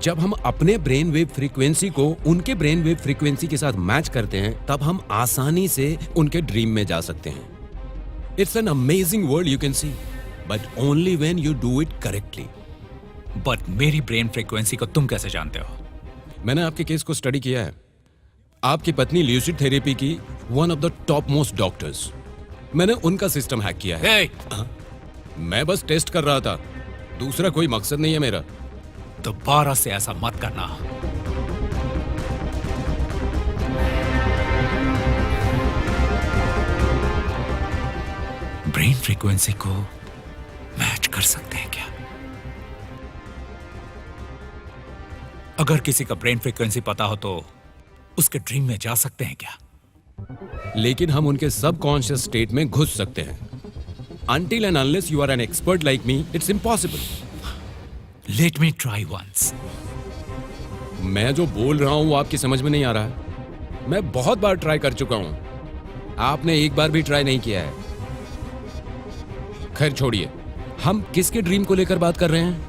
जब हम अपने ब्रेन वेव फ्रीक्वेंसी को उनके ब्रेन वेव फ्रीक्वेंसी के साथ मैच करते हैं, तब हम आसानी से उनके ड्रीम में जा सकते हैं। It's an amazing world you can C, but only when you do it correctly. But मेरी ब्रेन फ्रीक्वेंसी को तुम कैसे जानते हो? मैंने आपके केस को स्टडी किया है। आपकी पत्नी ल्यूसिड थेरेपी की one of the top most doctors. मैंने उनका सिस्टम हैक किया है। Hey! मैं बस टेस्ट कर रहा था, दूसरा कोई मकसद नहीं है मेरा। दोबारा से ऐसा मत करना। ब्रेन फ्रीक्वेंसी को मैच कर सकते हैं क्या? अगर किसी का ब्रेन फ्रीक्वेंसी पता हो तो उसके ड्रीम में जा सकते हैं क्या? लेकिन हम उनके सबकॉन्शियस स्टेट में घुस सकते हैं। Until and unless you are an expert like me, it's impossible. Let me try once. मैं जो बोल रहा हूं वो आपकी समझ में नहीं आ रहा है। मैं बहुत बार ट्राई कर चुका हूं, आपने एक बार भी ट्राई नहीं किया है। खैर छोड़िए, हम किसके ड्रीम को लेकर बात कर रहे हैं?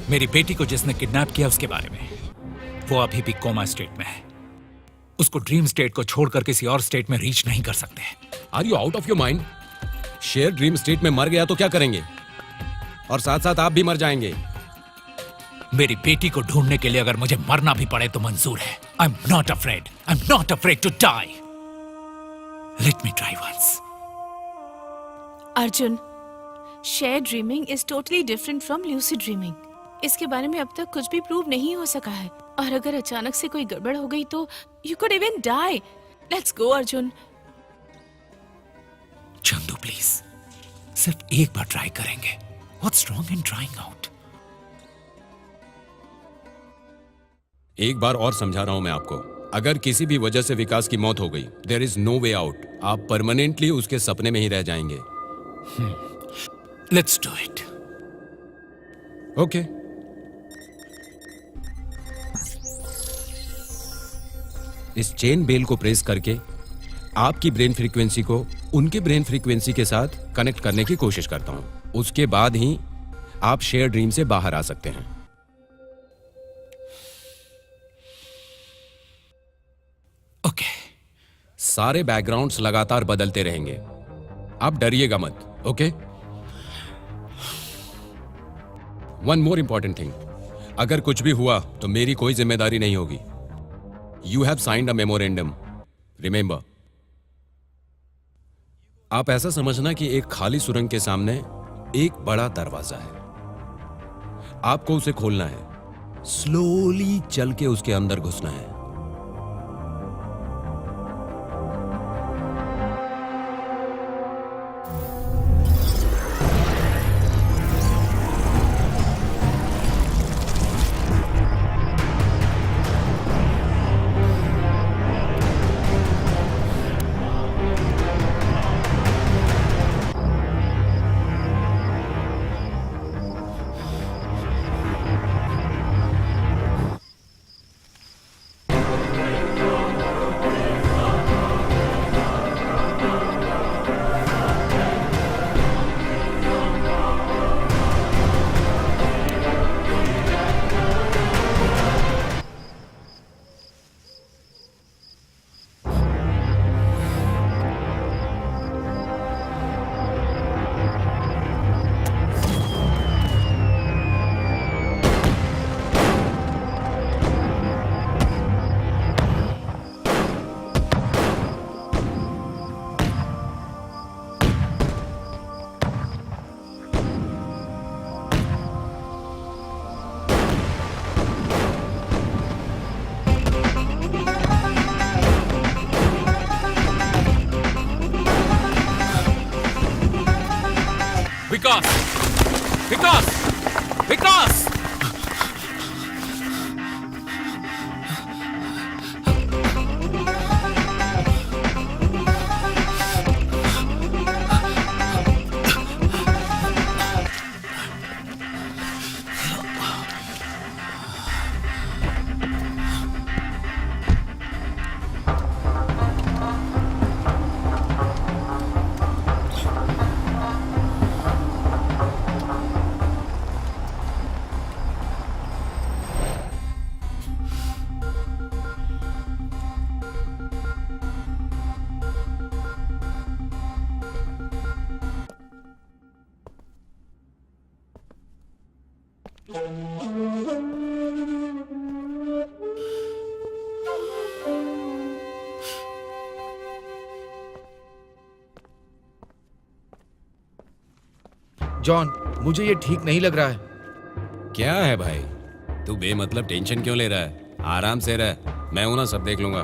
मेरी बेटी को जिसने किडनैप किया उसके बारे में। वो अभी भी कोमा स्टेट में है। उसको ड्रीम स्टेट को छोड़कर किसी और स्टेट में रीच नहीं कर सकते। Are you out of your mind? Share dream state में मर गया तो क्या करेंगे? और साथ साथ आप भी मर जाएंगे। मेरी बेटी को ढूंढने के लिए अगर मुझे मरना भी पड़े तो मंजूर है। I am not afraid. I am not afraid to die. Let me try once. Arjun, share dreaming is totally different from lucid dreaming. इसके बारे में अब तक कुछ भी प्रूव नहीं हो सका है, और अगर अचानक से कोई गड़बड़ हो गई तो you could even die. Let's go Arjun. Chandu please, सिर्फ एक बार ट्राई करेंगे। What's wrong in trying out? एक बार और समझा रहा हूं मैं आपको। अगर किसी भी वजह से विकास की मौत हो गई, there is no way out. आप परमानेंटली उसके सपने में ही रह जाएंगे। Let's do it. ओके। इस चेन बेल को प्रेस करके आपकी ब्रेन फ्रीक्वेंसी को उनके ब्रेन फ्रीक्वेंसी के साथ कनेक्ट करने की कोशिश करता हूं। उसके बाद ही आप शेयर ड्रीम से बाहर आ सकते हैं। ओके। सारे बैकग्राउंड्स लगातार बदलते रहेंगे। आप डरिएगा मत, okay? One more important thing, अगर कुछ भी हुआ तो मेरी कोई जिम्मेदारी नहीं होगी। You have signed a memorandum, remember. आप ऐसा समझना कि एक खाली सुरंग के सामने एक बड़ा दरवाजा है। आपको उसे खोलना है, स्लोली चल के उसके अंदर घुसना है। विकास, विकास, विकास! जॉन, मुझे ये ठीक नहीं लग रहा है। क्या है भाई, तू बेमतलब टेंशन क्यों ले रहा है? आराम से रह, मैं हूं ना, सब देख लूंगा।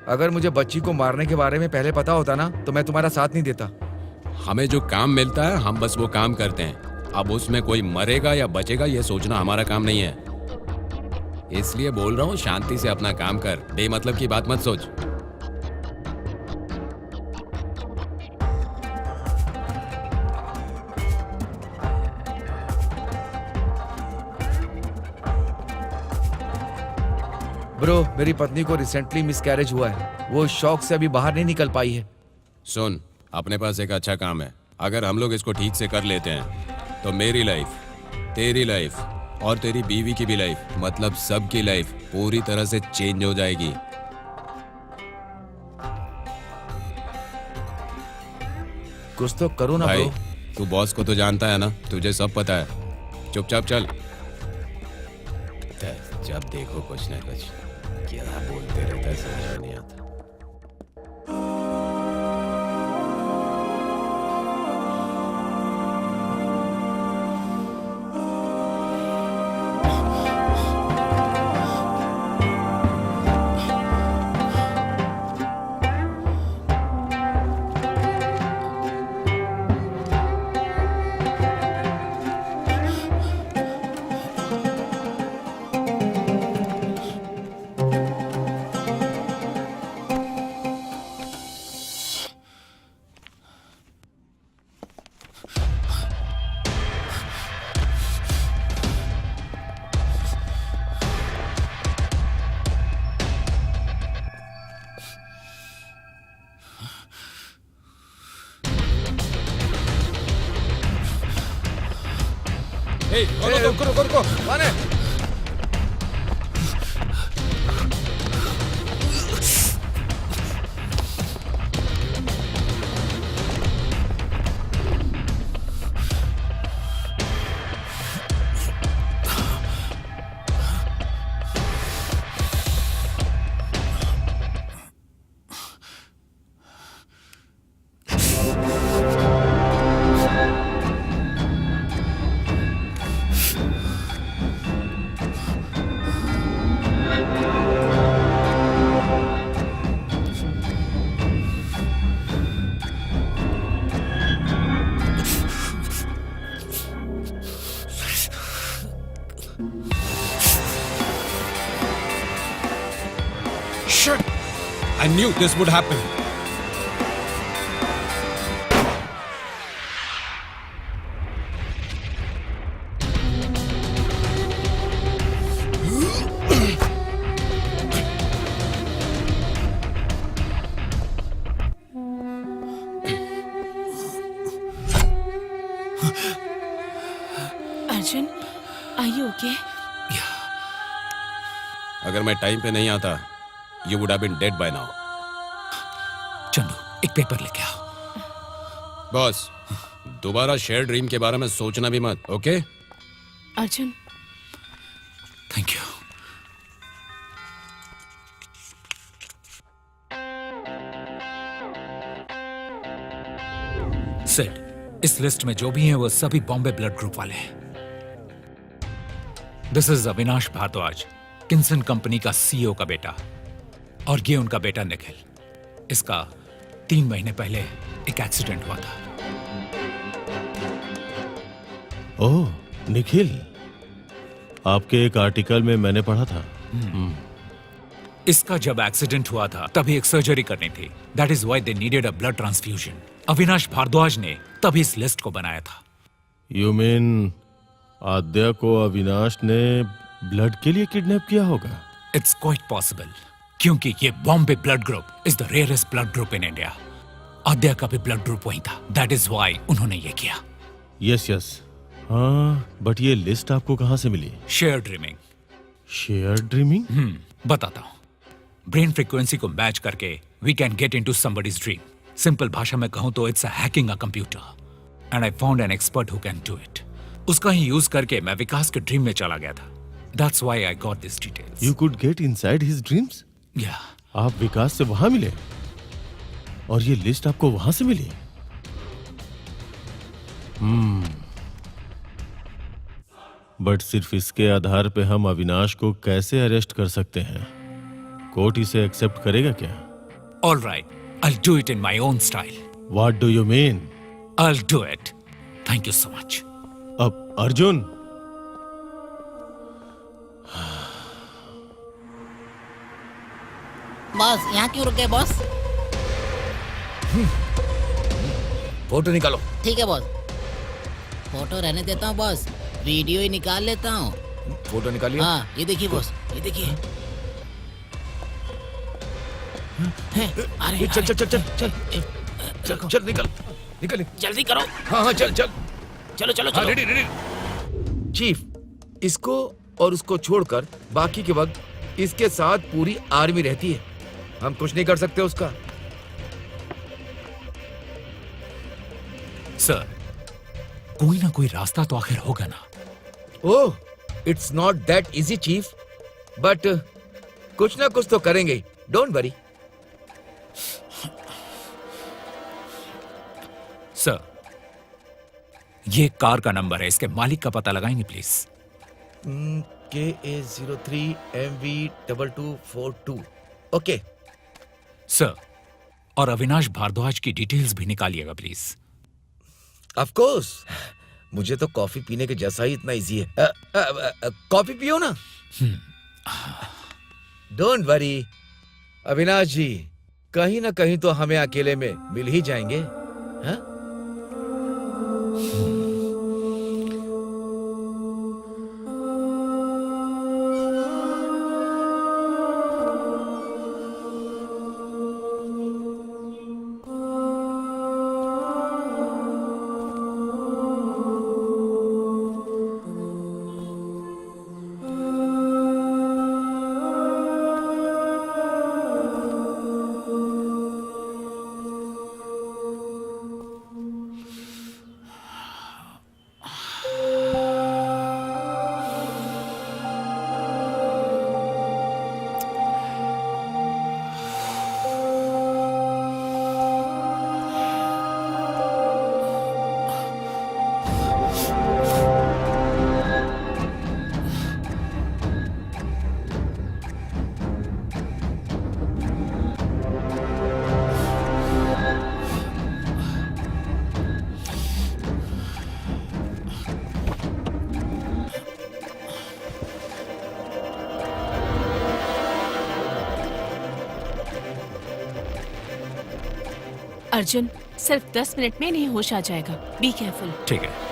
अगर मुझे बच्ची को मारने के बारे में पहले पता होता ना तो मैं तुम्हारा साथ नहीं देता। हमें जो काम मिलता है हम बस वो काम करते हैं। अब उसमें कोई मरेगा या बचेगा ये सोचना हमारा काम नहीं है। इसलिए बोल रहा हूँ, शांति से अपना काम कर, बेमतलब की बात मत सोच। ब्रो, मेरी पत्नी को रिसेंटली मिसकैरेज हुआ है। वो शौक से अभी बाहर नहीं निकल पाई है। सुन, अपने पास एक अच्छा काम है। अगर हम लोग इसको ठीक से कर लेते हैं तो मेरी लाइफ, तेरी लाइफ और तेरी बीवी की भी लाइफ, मतलब सबकी लाइफ पूरी तरह से चेंज हो जाएगी। कुछ तो करो ना भाई, ब्रो। तू बॉस को तो जानता है ना, तुझे सब पता है। चुपचाप चल। जब देखो कुछ ना कुछ क्या बोलते रहता है, समझ में नहीं आता। रुको, कौन है? Shit! I knew this would happen. Arjun, are you okay? अगर मैं टाइम पे नहीं आता, you would have been dead by now. Chandu, एक पेपर लेके आओ। बॉस, दोबारा शेयर ड्रीम के बारे में सोचना भी मत, okay? Arjun, thank you. Set, इस लिस्ट में जो भी हैं वो सभी बॉम्बे ब्लड ग्रुप वाले हैं। This is Avinash Bhardwaj, Kinson company का सीईओ का बेटा, और ये उनका बेटा निखिल। इसका 3 महीने पहले एक एक्सीडेंट हुआ था। ओह, निखिल, आपके एक आर्टिकल में मैंने पढ़ा था। इसका जब एक्सीडेंट हुआ था तभी एक सर्जरी करनी थी। That is why they needed a blood transfusion. Avinash Bhardwaj ने तभी इस लिस्ट को बनाया था। यू मीन आद्या को अविनाश ने ब्लड के लिए किडनैप किया होगा? इट्स क्वाइट पॉसिबल, क्योंकि ये Bombay blood group is the rarest blood group in India. Aadya का भी ब्लड ग्रुप वही था। दैट इज व्हाई उन्होंने ये किया। यस यस, हाँ, बट ये लिस्ट आपको कहाँ से मिली? Share dreaming. Share dreaming? बताता हूँ। ब्रेन फ्रीक्वेंसी को मैच करके we can get into somebody's dream. Simple भाषा में कहूं तो it's hacking a computer and I found an expert who can do it. उसका ही यूज करके मैं विकास के ड्रीम में चला गया था। That's why I got this details. You could get inside his dreams? या आप विकास से वहां मिले और ये लिस्ट आपको वहां से मिली? बट सिर्फ इसके आधार पे हम अविनाश को कैसे अरेस्ट कर सकते हैं? कोर्ट इसे एक्सेप्ट करेगा क्या? All right, I do it in my own style. What do you mean? I do it. Thank you so much. अब अर्जुन, बॉस यहाँ क्यों रुके बॉस? फोटो निकालो। ठीक है बॉस, फोटो रहने देता हूँ बॉस, वीडियो ही निकाल लेता हूँ। फोटो निकालिए। हाँ ये देखिए बॉस, ये देखिए। अरे चल चल चल चल चल चल चल निकल निकल। जल्दी करो। हाँ हाँ चल चल। चलो चलो हाँ चलो। Ready ready. चीफ, इसको और उसको छोड़कर बाकी के वक्त इसके साथ पूरी आर्मी रहती है। हम कुछ नहीं कर सकते उसका। सर, कोई ना कोई रास्ता तो आखिर होगा ना। Oh, it's not that easy chief, but कुछ ना कुछ तो करेंगे, डोंट वरी। सर, ये कार का नंबर है, इसके मालिक का पता लगाएंगे प्लीज। KA03MV2242। ओके सर, और अविनाश भारद्वाज की डिटेल्स भी निकालिएगा प्लीज। ऑफ कोर्स, मुझे तो कॉफी पीने के जैसा ही इतना इजी है। कॉफी पियो ना। डोंट वरी अविनाश जी, कहीं ना कहीं तो हमें अकेले में मिल ही जाएंगे। हाँ? अर्जुन, सिर्फ 10 मिनट में इन्हें होश आ जाएगा। Be careful. ठीक है।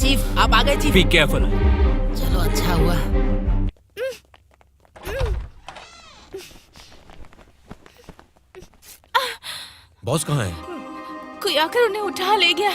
चीफ आप आ गए चीफ। Be careful. चलो अच्छा हुआ। बॉस कहाँ है? कोई आकर उन्हें उठा ले गया।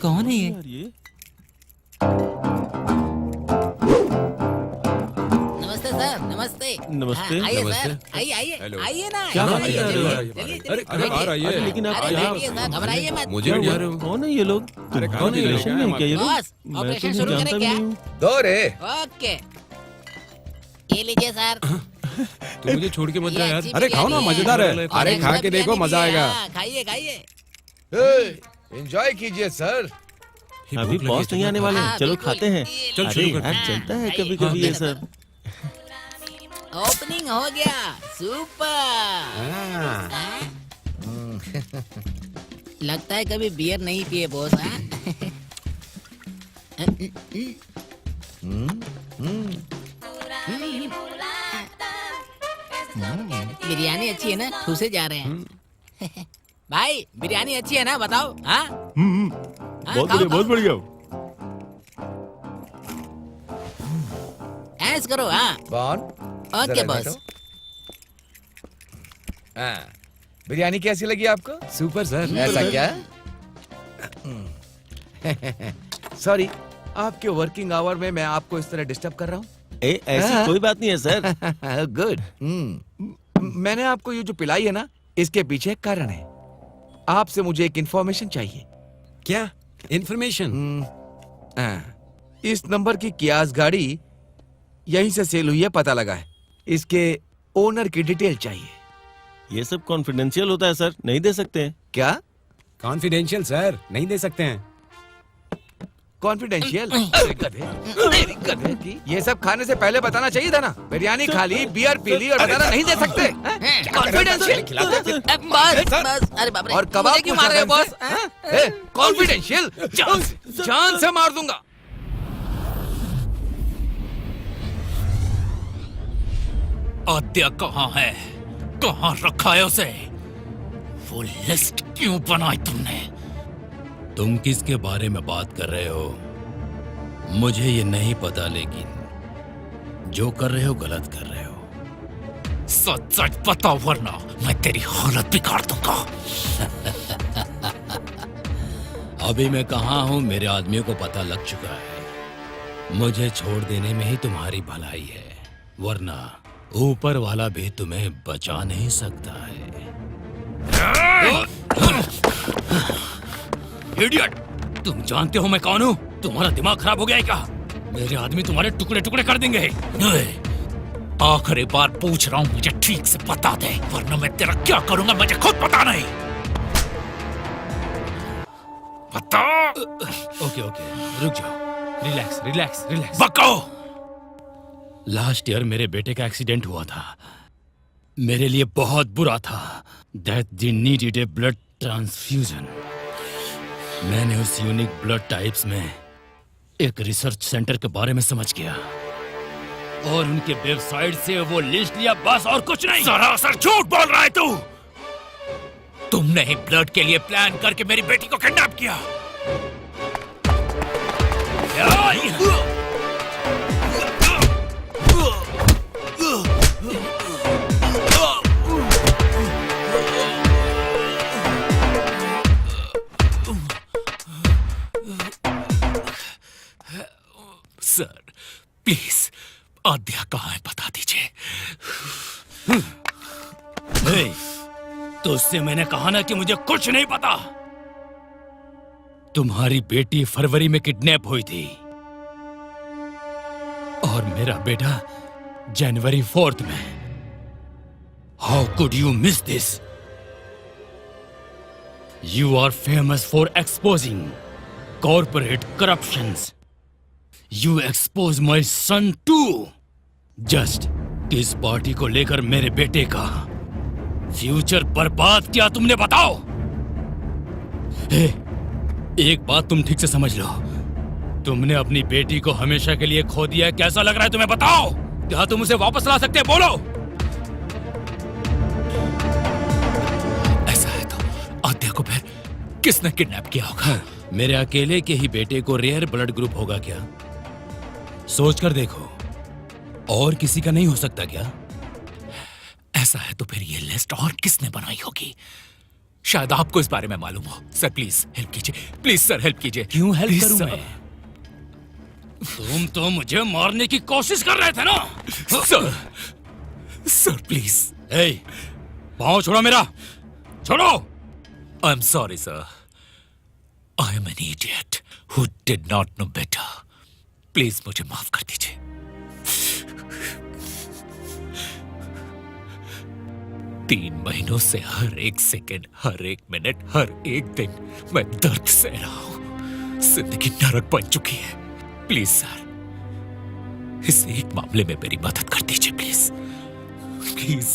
कौन है ये? नमस्ते सर। नमस्ते। नमस्ते। आइए नमस्ते। सर। आइए आइए हेलो। आइए ना। क्या बात चलिए, कर रहे हो? चलिए, अरे चलिए, बाहर आइए। अरे, लेकिन आप अरे, क्या- बैठिए सर, घबराइए मत। मुझे भी आ रहे हो। कौन है ये लोग? अरे तुम्हारे कहाँ के रिलेशन लोग में हैं क्या ये लोग? बॉस, मैं ऑपरेशन तो शुरू जानता करें भी क्या? नहीं हूँ। दो रे। ओके। ये लीजिए सर। तू मुझे छोड़ के मत जा ये यार। अच्छी अरे खाओ ना, बिरयानी है। मजेदार है। अरे खा के देखो, मजा आएगा। हाँ, खाइए खाइए। एंजॉय कीजिए सर। अभी बॉस नहीं आने वाले हैं। हाँ, चलो बिल्कुल। खाते हैं। चल, अरे शुरू करते यार हैं। चलता है हाँ, कभी कभी ये सब। ओपनिंग हो गया। सुपर। लगता है कभी बियर नहीं पिए बॉस। हाँ? बिरयानी अच्छी है ना? ठूसे जा रहे हैं। भाई बिरयानी अच्छी है ना? बताओ। हाँ हाँ, बहुत खाओ, बढ़िया, बहुत खाओ। बढ़िया। ऐस करो। हाँ कौन? Okay boss. बिरयानी कैसी लगी आपको? Super sir. ऐसा क्या? सॉरी, आपके वर्किंग आवर में मैं आपको इस तरह डिस्टर्ब कर रहा हूँ। ऐसी कोई बात नहीं है सर। गुड। मैंने आपको ये जो पिलाई है ना, इसके पीछे एक कारण है। आपसे मुझे एक इंफॉर्मेशन चाहिए। क्या इन्फॉर्मेशन? इस नंबर की कियास गाड़ी यहीं से सेल हुई है, पता लगा है। इसके ओनर की डिटेल चाहिए। ये सब कॉन्फिडेंशियल होता है सर, नहीं दे सकते। क्या कॉन्फिडेंशियल सर, नहीं दे सकते हैं। कॉन्फिडेंशियल? गधे की ये सब खाने से पहले बताना चाहिए था ना। बिरयानी खा ली, बियर पी ली और बताना नहीं दे सकते। कॉन्फिडेंशियल बस बस। अरे बाप रे। और कबाब मुझे क्यों मार रहे हो बॉस? कॉन्फिडेंशियल? जान से मार दूंगा। आद्या कहाँ है? कहाँ रखा है उसे? वो लिस्ट क्यों बनाई तुमने? तुम किसके बारे में बात कर रहे हो मुझे ये नहीं पता, लेकिन जो कर रहे हो गलत कर रहे हो। सच सच बताओ वरना मैं तेरी हालत बिगाड़ दूंगा। अभी मैं कहाँ हूँ मेरे आदमियों को पता लग चुका है। मुझे छोड़ देने में ही तुम्हारी भलाई है, वरना ऊपर वाला भी तुम्हें बचा नहीं सकता है। इडियट! तुम जानते हो मैं कौन हूँ? तुम्हारा दिमाग खराब हो गया है क्या? मेरे आदमी तुम्हारे टुकड़े टुकड़े कर देंगे। आखिरी बार पूछ रहा हूँ, मुझे ठीक से बता दे, वरना मैं तेरा क्या करूंगा मुझे खुद पता नहीं। बता। ओके रुक जाओ, रिलैक्स रिलैक्स रिलैक्स। बको। लास्ट ईयर मेरे बेटे का एक्सीडेंट हुआ था। मेरे लिए बहुत बुरा था। That they needed A blood transfusion. मैंने उस यूनिक ब्लड टाइप्स में एक रिसर्च सेंटर के बारे में समझ गया और उनके वेबसाइट से वो लिस्ट लिया, बस और कुछ नहीं। सरासर झूठ बोल रहा है तू। तुमने ही ब्लड के लिए प्लान करके मेरी बेटी को किडनैप किया। सर प्लीज, आद्या कहाँ है बता दीजिए। तो उससे मैंने कहा ना कि मुझे कुछ नहीं पता। तुम्हारी बेटी फरवरी में किडनैप हुई थी और मेरा बेटा जनवरी 4 में। How could you miss this? You are famous for exposing corporate corruptions. You expose my son too. Just किस पार्टी को लेकर मेरे बेटे का फ्यूचर बर्बाद किया तुमने, बताओ। एक बात तुम ठीक से समझ लो, तुमने अपनी बेटी को हमेशा के लिए खो दिया है। कैसा लग रहा है तुम्हें, बताओ? क्या तुम उसे वापस ला सकते हैं? बोलो। ऐसा है तो आद्या को फिर किसने किडनैप किया होगा? मेरे अकेले के ही बेटे को रेयर ब्लड ग्रुप होगा क्या? सोच कर देखो, और किसी का नहीं हो सकता क्या? ऐसा है तो फिर ये लिस्ट और किसने बनाई होगी? शायद आपको इस बारे में मालूम हो। सर प्लीज हेल्प कीजिए, प्लीज सर हेल्प कीजिए। क्यों हेल्प करूं सर? मैं? तुम तो मुझे मारने की कोशिश कर रहे थे ना? Sir please. पाँव छोड़ो मेरा, छोड़ो। I am sorry sir, I am an idiot who did not know better. Please मुझे माफ कर दीजिए। 3 महीनों से हर एक सेकंड, हर एक मिनट, हर एक दिन मैं दर्द सह रहा हूं। जिंदगी नरक बन चुकी है। प्लीज सर, इस एक मामले में मेरी मदद कर दीजिए प्लीज, प्लीज।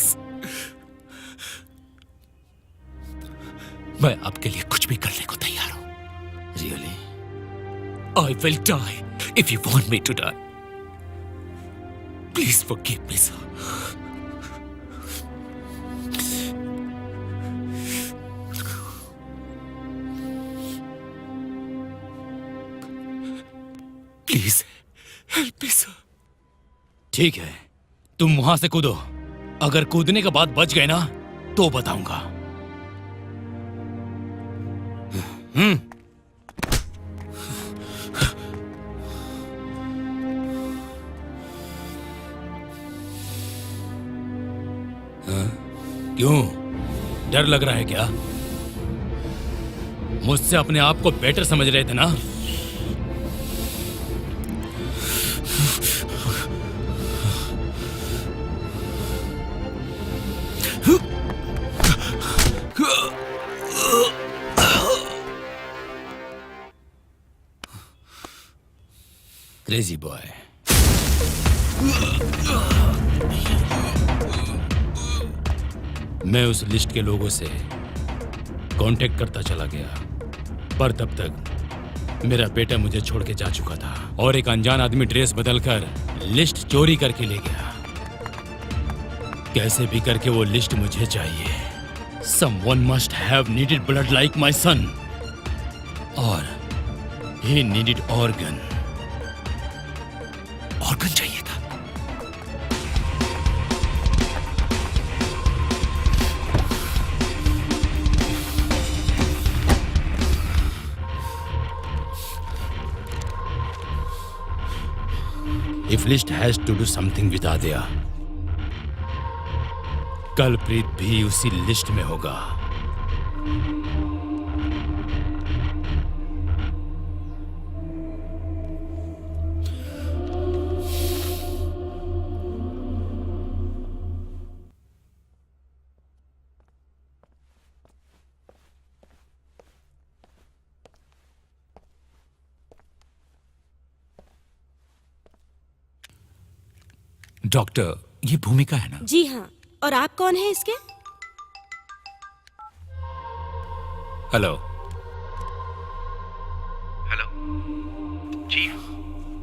मैं आपके लिए कुछ भी करने को तैयार हूं। Really? I will die if you want me to die. Please forgive me, sir. Please help me, sir. ठीक है, तुम वहां से कूदो। अगर कूदने के बाद बच गए ना तो बताऊंगा। क्यों, डर लग रहा है क्या? मुझसे अपने आप को बेटर समझ रहे थे ना? Crazy boy. मैं उस लिस्ट के लोगों से कांटेक्ट करता चला गया, पर तब तक मेरा बेटा मुझे छोड़ के जा चुका था और एक अनजान आदमी ड्रेस बदलकर लिस्ट चोरी करके ले गया। कैसे भी करके वो लिस्ट मुझे चाहिए। Someone must have needed blood like my son. और he needed organ. ऑर्गन चाहिए था। If list has to do something with Adya, कलप्रीत भी उसी लिस्ट में होगा। डॉक्टर, ये भूमिका है ना? जी हाँ। और आप कौन हैं इसके? हेलो। हेलो चीफ,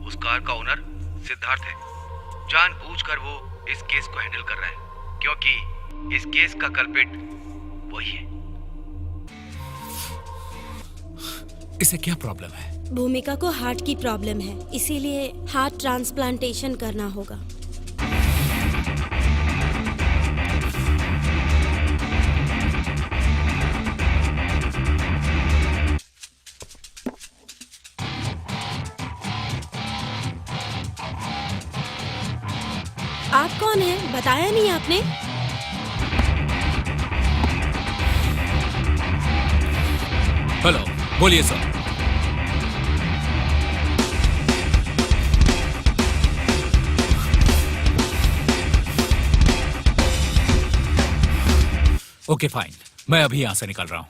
उस कार का ओनर सिद्धार्थ है। जानबूझकर वो इस केस को हैंडल कर रहा है क्योंकि इस केस का कल्प्रिट वही है। इसे क्या प्रॉब्लम है? भूमिका को हार्ट की प्रॉब्लम है, इसीलिए हार्ट ट्रांसप्लांटेशन करना होगा। आप कौन हैं? बताया नहीं आपने। हेलो, बोलिए सर। ओके फाइन, मैं अभी यहां से निकल रहा हूं।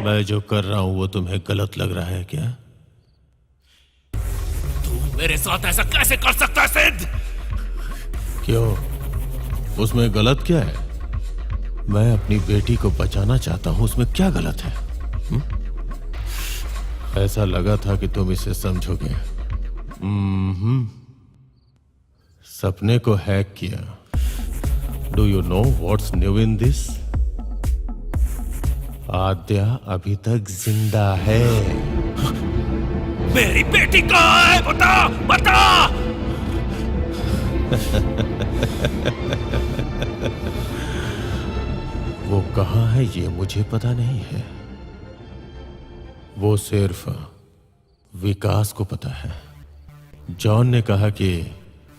मैं जो कर रहा हूं वो तुम्हें गलत लग रहा है क्या? तू मेरे साथ ऐसा कैसे कर सकता है सिद्ध? क्यों? उसमें गलत क्या है? मैं अपनी बेटी को बचाना चाहता हूं, उसमें क्या गलत है? ऐसा लगा था कि तुम इसे समझोगे। सपने को हैक किया। Do you know what's new in this? Aadya अभी तक जिंदा है। मेरी बेटी कहाँ है? बता बता। वो कहाँ है ये मुझे पता नहीं है, वो सिर्फ विकास को पता है। जॉन ने कहा कि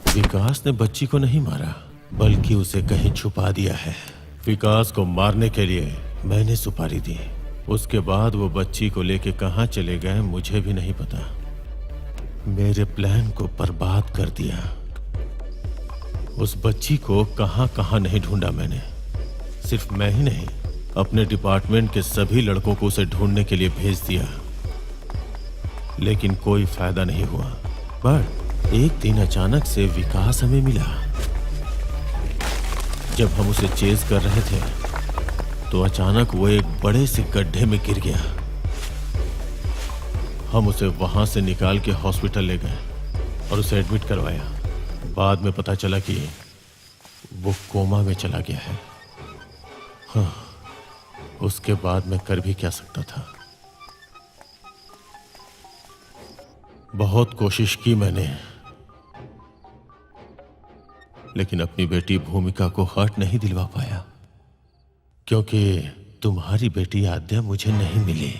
विकास ने बच्ची को नहीं मारा बल्कि उसे कहीं छुपा दिया है। विकास को मारने के लिए मैंने सुपारी दी। उसके बाद वो बच्ची को लेके कहां चले गए मुझे भी नहीं पता। मेरे प्लान को बर्बाद कर दिया। उस बच्ची को कहां कहां नहीं ढूंढा मैंने। सिर्फ मैं ही नहीं, अपने डिपार्टमेंट के सभी लड़कों को उसे ढूंढने के लिए भेज दिया, लेकिन कोई फायदा नहीं हुआ। पर एक दिन अचानक से विकास हमें मिला। जब हम उसे चेज कर रहे थे तो अचानक वो एक बड़े से गड्ढे में गिर गया। हम उसे वहां से निकाल के हॉस्पिटल ले गए और उसे एडमिट करवाया। बाद में पता चला कि वो कोमा में चला गया है। हाँ, उसके बाद मैं कर भी क्या सकता था। बहुत कोशिश की मैंने, लेकिन अपनी बेटी भूमिका को हर्ट नहीं दिलवा पाया, क्योंकि तुम्हारी बेटी आद्या मुझे नहीं मिली।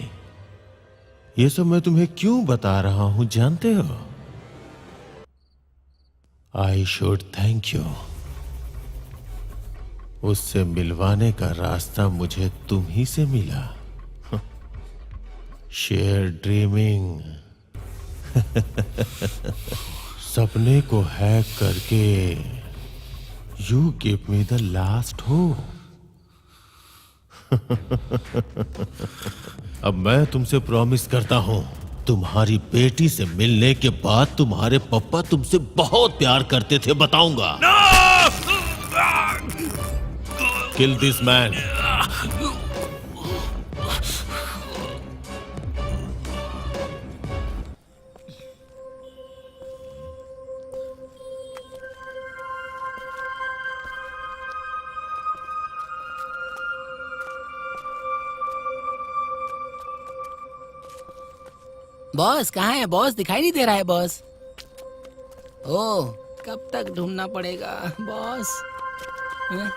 ये सब मैं तुम्हें क्यों बता रहा हूं जानते हो? I should thank you. उससे मिलवाने का रास्ता मुझे तुम ही से मिला। Share dreaming. सपने को हैक करके you give me the last hope. अब मैं तुमसे प्रॉमिस करता हूं, तुम्हारी बेटी से मिलने के बाद तुम्हारे पापा तुमसे बहुत प्यार करते थे बताऊंगा। किल दिस मैन। बॉस कहाँ है? बॉस दिखाई नहीं दे रहा है बॉस। ओह, कब तक ढूंढना पड़ेगा बॉस? हैं?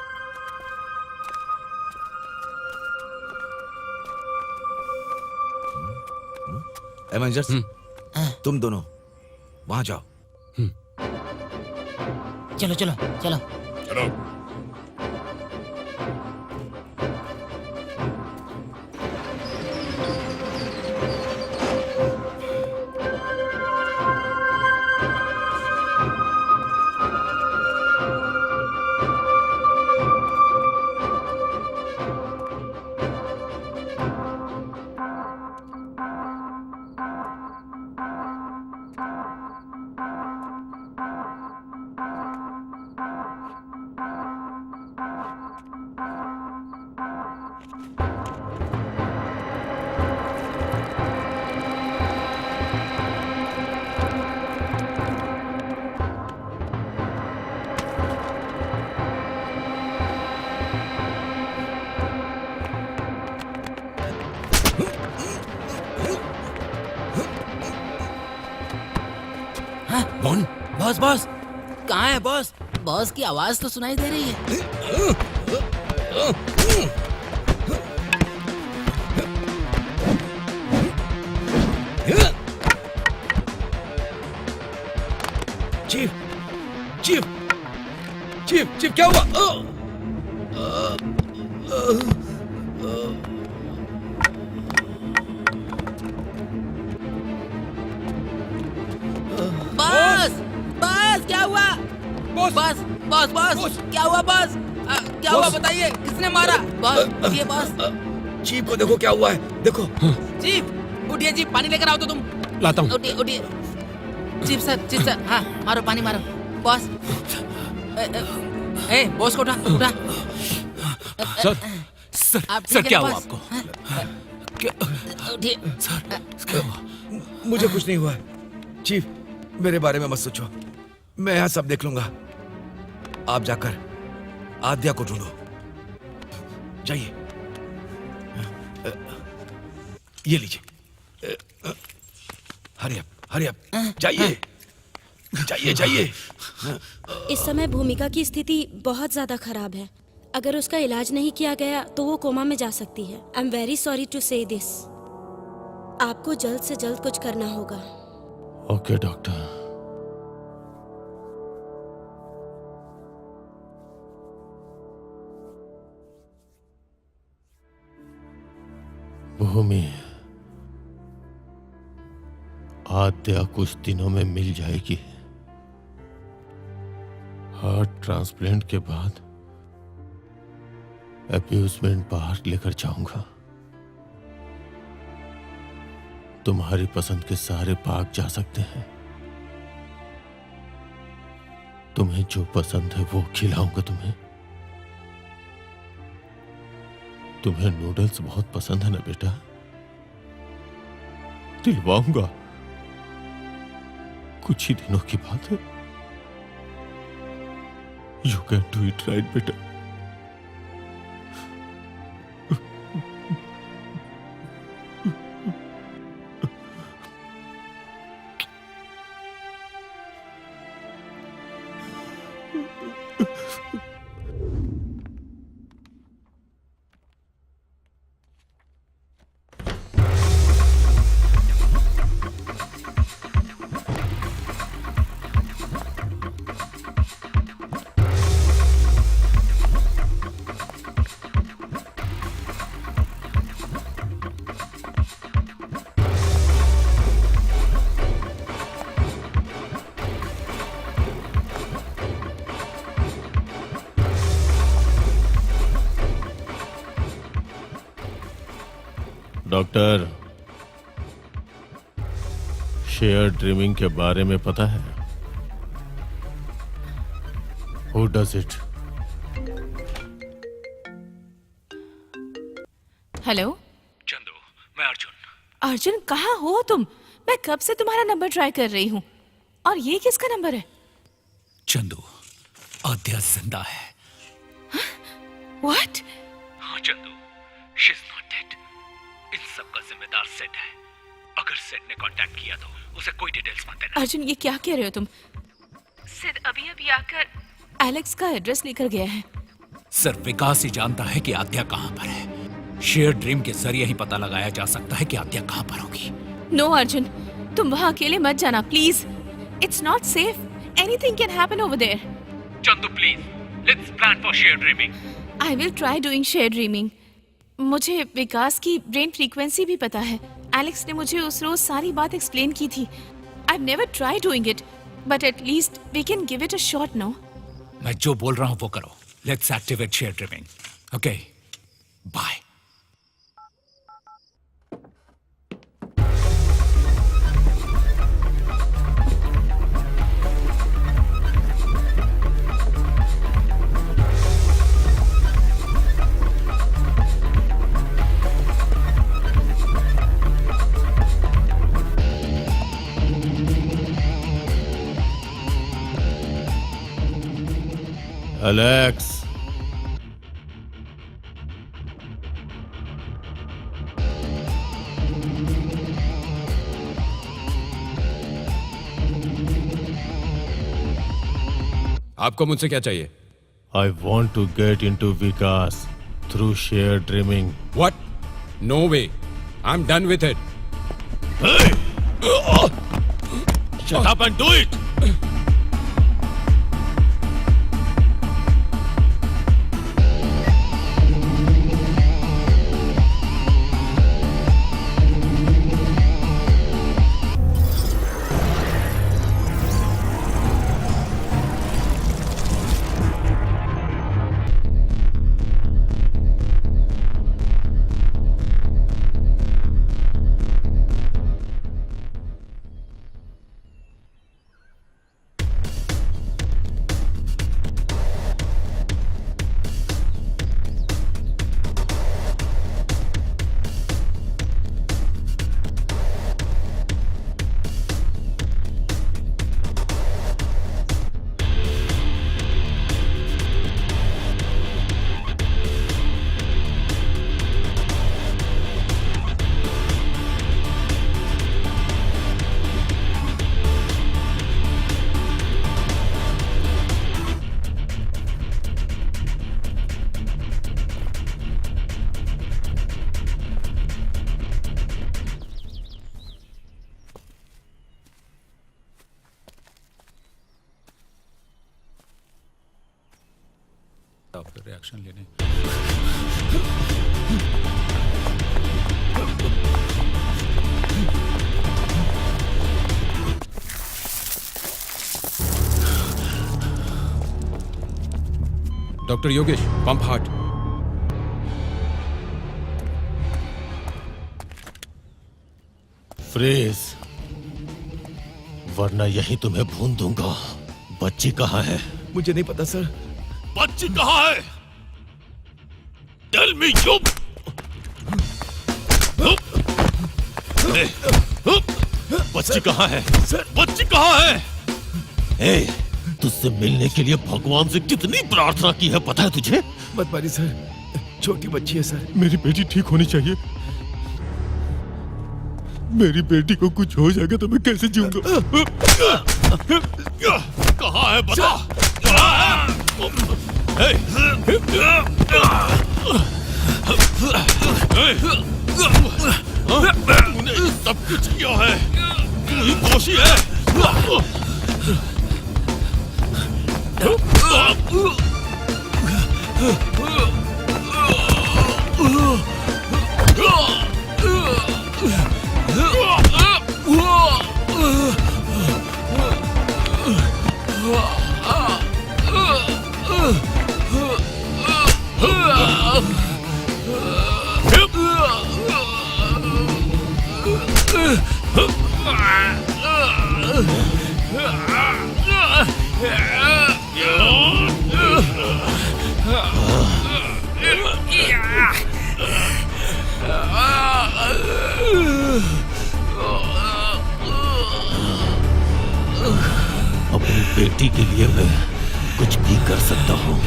एवेंजर्स, तुम दोनों वहां जाओ। चलो चलो चलो। चलो। बॉस बॉस कहाँ है बॉस? बॉस की आवाज तो सुनाई दे रही है। चीफ चीफ चीफ चीफ क्या हुआ? बॉस बॉस क्या हुआ? बॉस बॉस बॉस बॉस क्या हुआ बॉस? क्या हुआ बताइए, किसने मारा? बॉस उठिए बॉस। चीफ को देखो क्या हुआ है, देखो। चीफ उठिए जी, पानी लेकर आओ तो तुम। लाता हूँ। उठिए उठिए। चीफ सर हाँ मारो पानी मारो। बॉस बॉस को उठा उठा। सर आप सर ठीक क्या है हुआ बॉस? आपको? हाँ? उठिए। मुझे कुछ नहीं हुआ है। चीफ मेरे बारे में मत सोचो, मैं यहाँ सब देख लूंगा। आप जाकर आद्या को ढूंढो, जाइए। ये लीजिए। हरी अप जाइए जाइए जाइए। इस समय भूमिका की स्थिति बहुत ज्यादा खराब है। अगर उसका इलाज नहीं किया गया तो वो कोमा में जा सकती है। I am very sorry to say this. आपको जल्द से जल्द कुछ करना होगा। Okay doctor. भूमि, आद्या कुछ दिनों में मिल जाएगी। हार्ट ट्रांसप्लांट के बाद अब्यूजमेंट बाहर लेकर जाऊंगा। तुम्हारी पसंद के सारे पार्क जा सकते हैं। तुम्हें जो पसंद है वो खिलाऊंगा तुम्हें। तुम्हें नूडल्स बहुत पसंद है ना बेटा? दिलवाऊंगा। कुछ ही दिनों की बात है। You can do it right बेटा। डॉक्टर, शेयर ड्रीमिंग के बारे में पता है? Who does it? Hello Chandu, मैं अर्जुन। अर्जुन, कहाँ हो तुम? मैं कब से तुम्हारा नंबर ट्राई कर रही हूँ। और ये किसका नंबर है? चंदू, आद्या जिंदा है। What? हाँ Chandu, she is not dead. इन सब का जिम्मेदार सेट है। अगर सेट ने कांटेक्ट किया तो उसे कोई डिटेल्स मत देना। अर्जुन, ये क्या कह रहे हो तुम? सिड अभी अभी आकर एलेक्स का एड्रेस लेकर गया है। सिर्फ विकास ही जानता है कि आद्या कहाँ पर है। शेयर ड्रीम के जरिए ही पता लगाया जा सकता है कि आद्या कहाँ पर होगी। नो अर्जुन, तुम वहाँ अकेले मत जाना please. It's not safe. Anything can happen over there. Chandu please, let's plan for share dreaming. I will try doing share dreaming. मुझे विकास की ब्रेन फ्रीक्वेंसी भी पता है। एलेक्स ने मुझे उस रोज सारी बात एक्सप्लेन की थी। I never try doing it, but at least we can give it a shot. No, मैं जो बोल रहा हूँ वो करो। Let's activate share dreaming. Okay, bye. Alex, आपको मुझसे क्या चाहिए? I want to get into Vikas through sheer dreaming. What? No way. I'm done with it. Hey! Shut up and do it! Doctor reaction लेने। Doctor Yogesh, pump heart. Freeze, वरना यहीं तुम्हें भून दूंगा। बच्ची कहाँ है? मुझे नहीं पता सर। बच्ची कहाँ है? Tell me you. बच्ची कहाँ है? बच्ची कहाँ है? ए, तुझसे मिलने के लिए भगवान से कितनी प्रार्थना की है पता है तुझे? मत मारिए सर, छोटी बच्ची है सर। मेरी बेटी ठीक होनी चाहिए। मेरी बेटी को कुछ हो जाएगा तो मैं कैसे जीऊंगा? कहाँ है बता? तूने सब कुछ किया है, तू ही दोषी है। अपनी बेटी के लिए मैं कुछ भी कर सकता हूँ।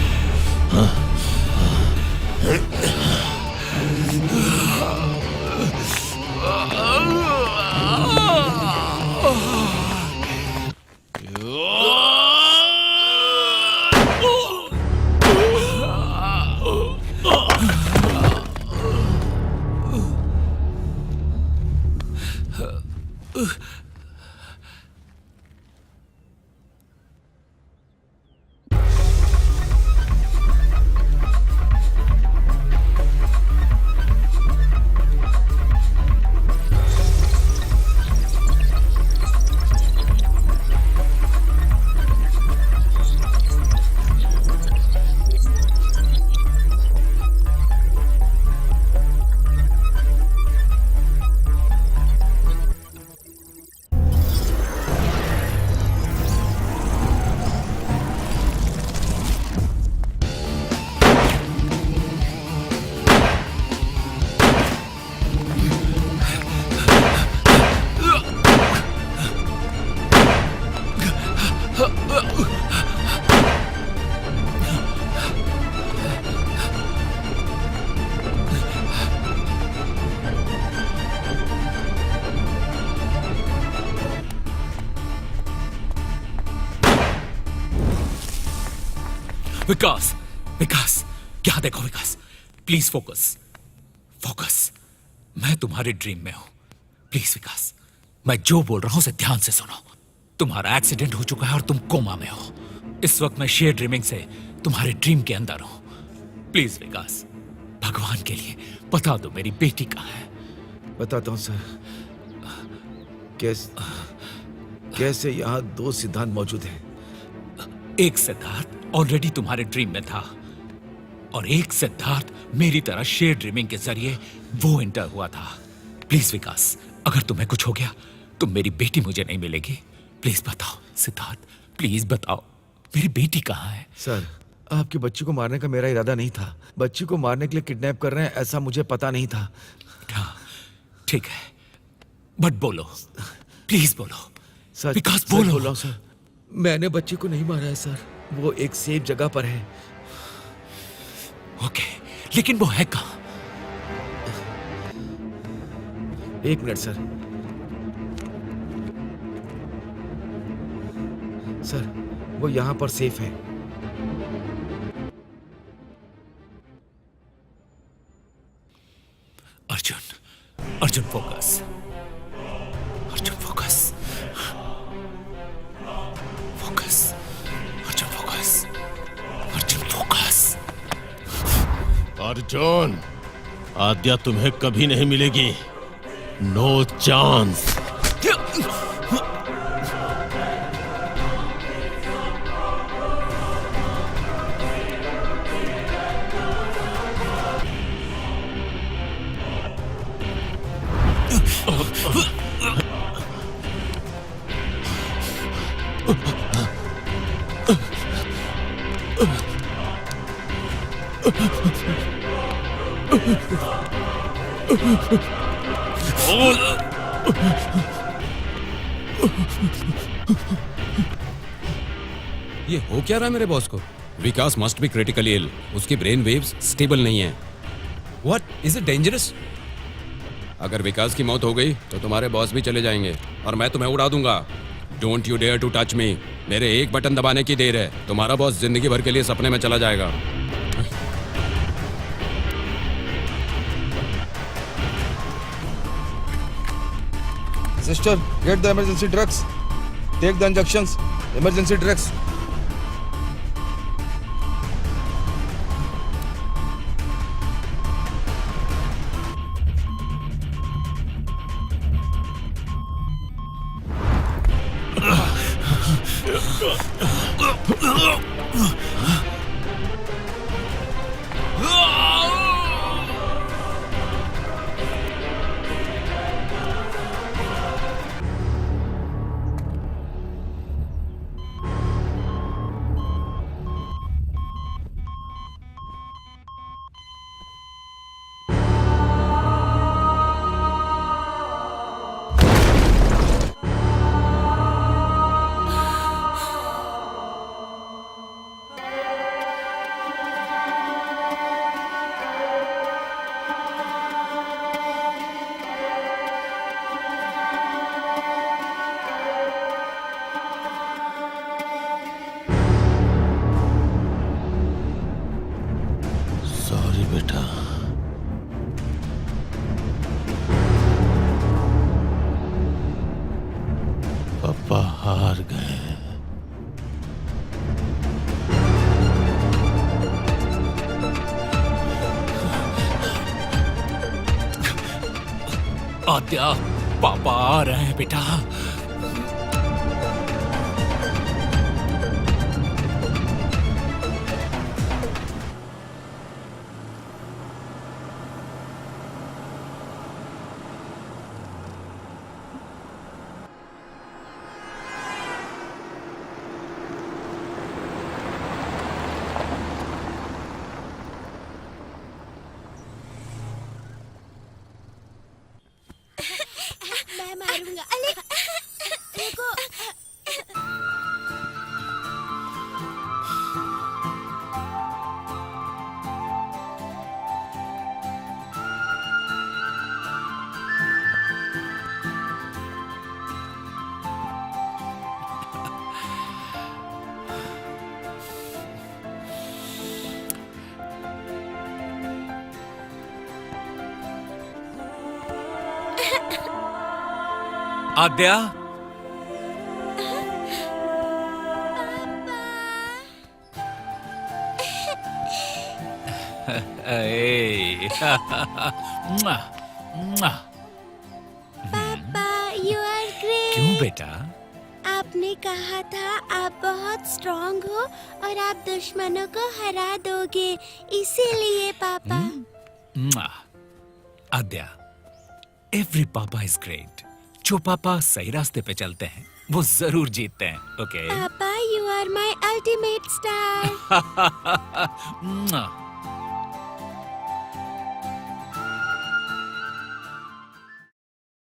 विकास, विकास, क्या देखो विकास, प्लीज फोकस, फोकस। मैं तुम्हारे ड्रीम में हूं, प्लीज विकास। मैं जो बोल रहा हूं उसे ध्यान से सुनो। तुम्हारा एक्सीडेंट हो चुका है और तुम कोमा में हो। इस वक्त मैं शेयर ड्रीमिंग से तुम्हारे ड्रीम के अंदर हूं। प्लीज विकास, भगवान के लिए बता दो मेरी बेटी कहाँ है। बताता हूँ सर। कैसे यहाँ दो सिद्धांत मौजूद हैं। एक सिद्धार्थ ऑलरेडी तुम्हारे ड्रीम में था और एक सिद्धार्थ मेरी तरह शेयर ड्रीमिंग के जरिए वो एंटर हुआ था। प्लीज विकास, अगर तुम्हें कुछ हो गया तो मेरी बेटी मुझे नहीं मिलेगी। प्लीज बताओ सिद्धार्थ, प्लीज बताओ मेरी बेटी कहाँ है। सर, आपकी बच्ची को मारने का मेरा इरादा नहीं था। बच्ची को मारने के लिए किडनैप कर रहे हैं ऐसा मुझे पता नहीं था। हाँ, ठीक है, बट बोलो, प्लीज बोलो। सर, विकास बोलो। बोल रहा हूं सर, मैंने बच्ची को नहीं मारा है सर। वो एक सेफ जगह पर है। ओके, लेकिन वो है कहाँ? एक मिनट सर। सर, वो यहां पर सेफ है। Arjun, Arjun focus, Arjun focus, focus, Arjun focus, Arjun focus. Arjun, Aadya तुम्हें कभी नहीं मिलेगी। No chance. ये हो क्या रहा है मेरे बॉस को? Vikas must be critically ill. उसकी ब्रेन वेव्स स्टेबल नहीं है। What is it dangerous? अगर विकास की मौत हो गई तो तुम्हारे बॉस भी चले जाएंगे और मैं तुम्हें उड़ा दूंगा। Don't you dare to touch me. मेरे एक बटन दबाने की देर है, तुम्हारा बॉस जिंदगी भर के लिए सपने में चला जाएगा। Sister, get the emergency drugs. Take the injections. Emergency drugs. Sorry बेटा। पापा हार गए। आद्या, पापा आ रहे हैं बेटा। मैं मारूंगा। अरे देखो। आद्या, पापा यू आर ग्रेट। क्यों बेटा? आपने कहा था आप बहुत स्ट्रांग हो और आप दुश्मनों को हरा दोगे, इसीलिए पापा। आद्या, एवरी पापा इज ग्रेट। जो पापा सही रास्ते पे चलते हैं वो जरूर जीतते हैं। ओके पापा you are my ultimate star.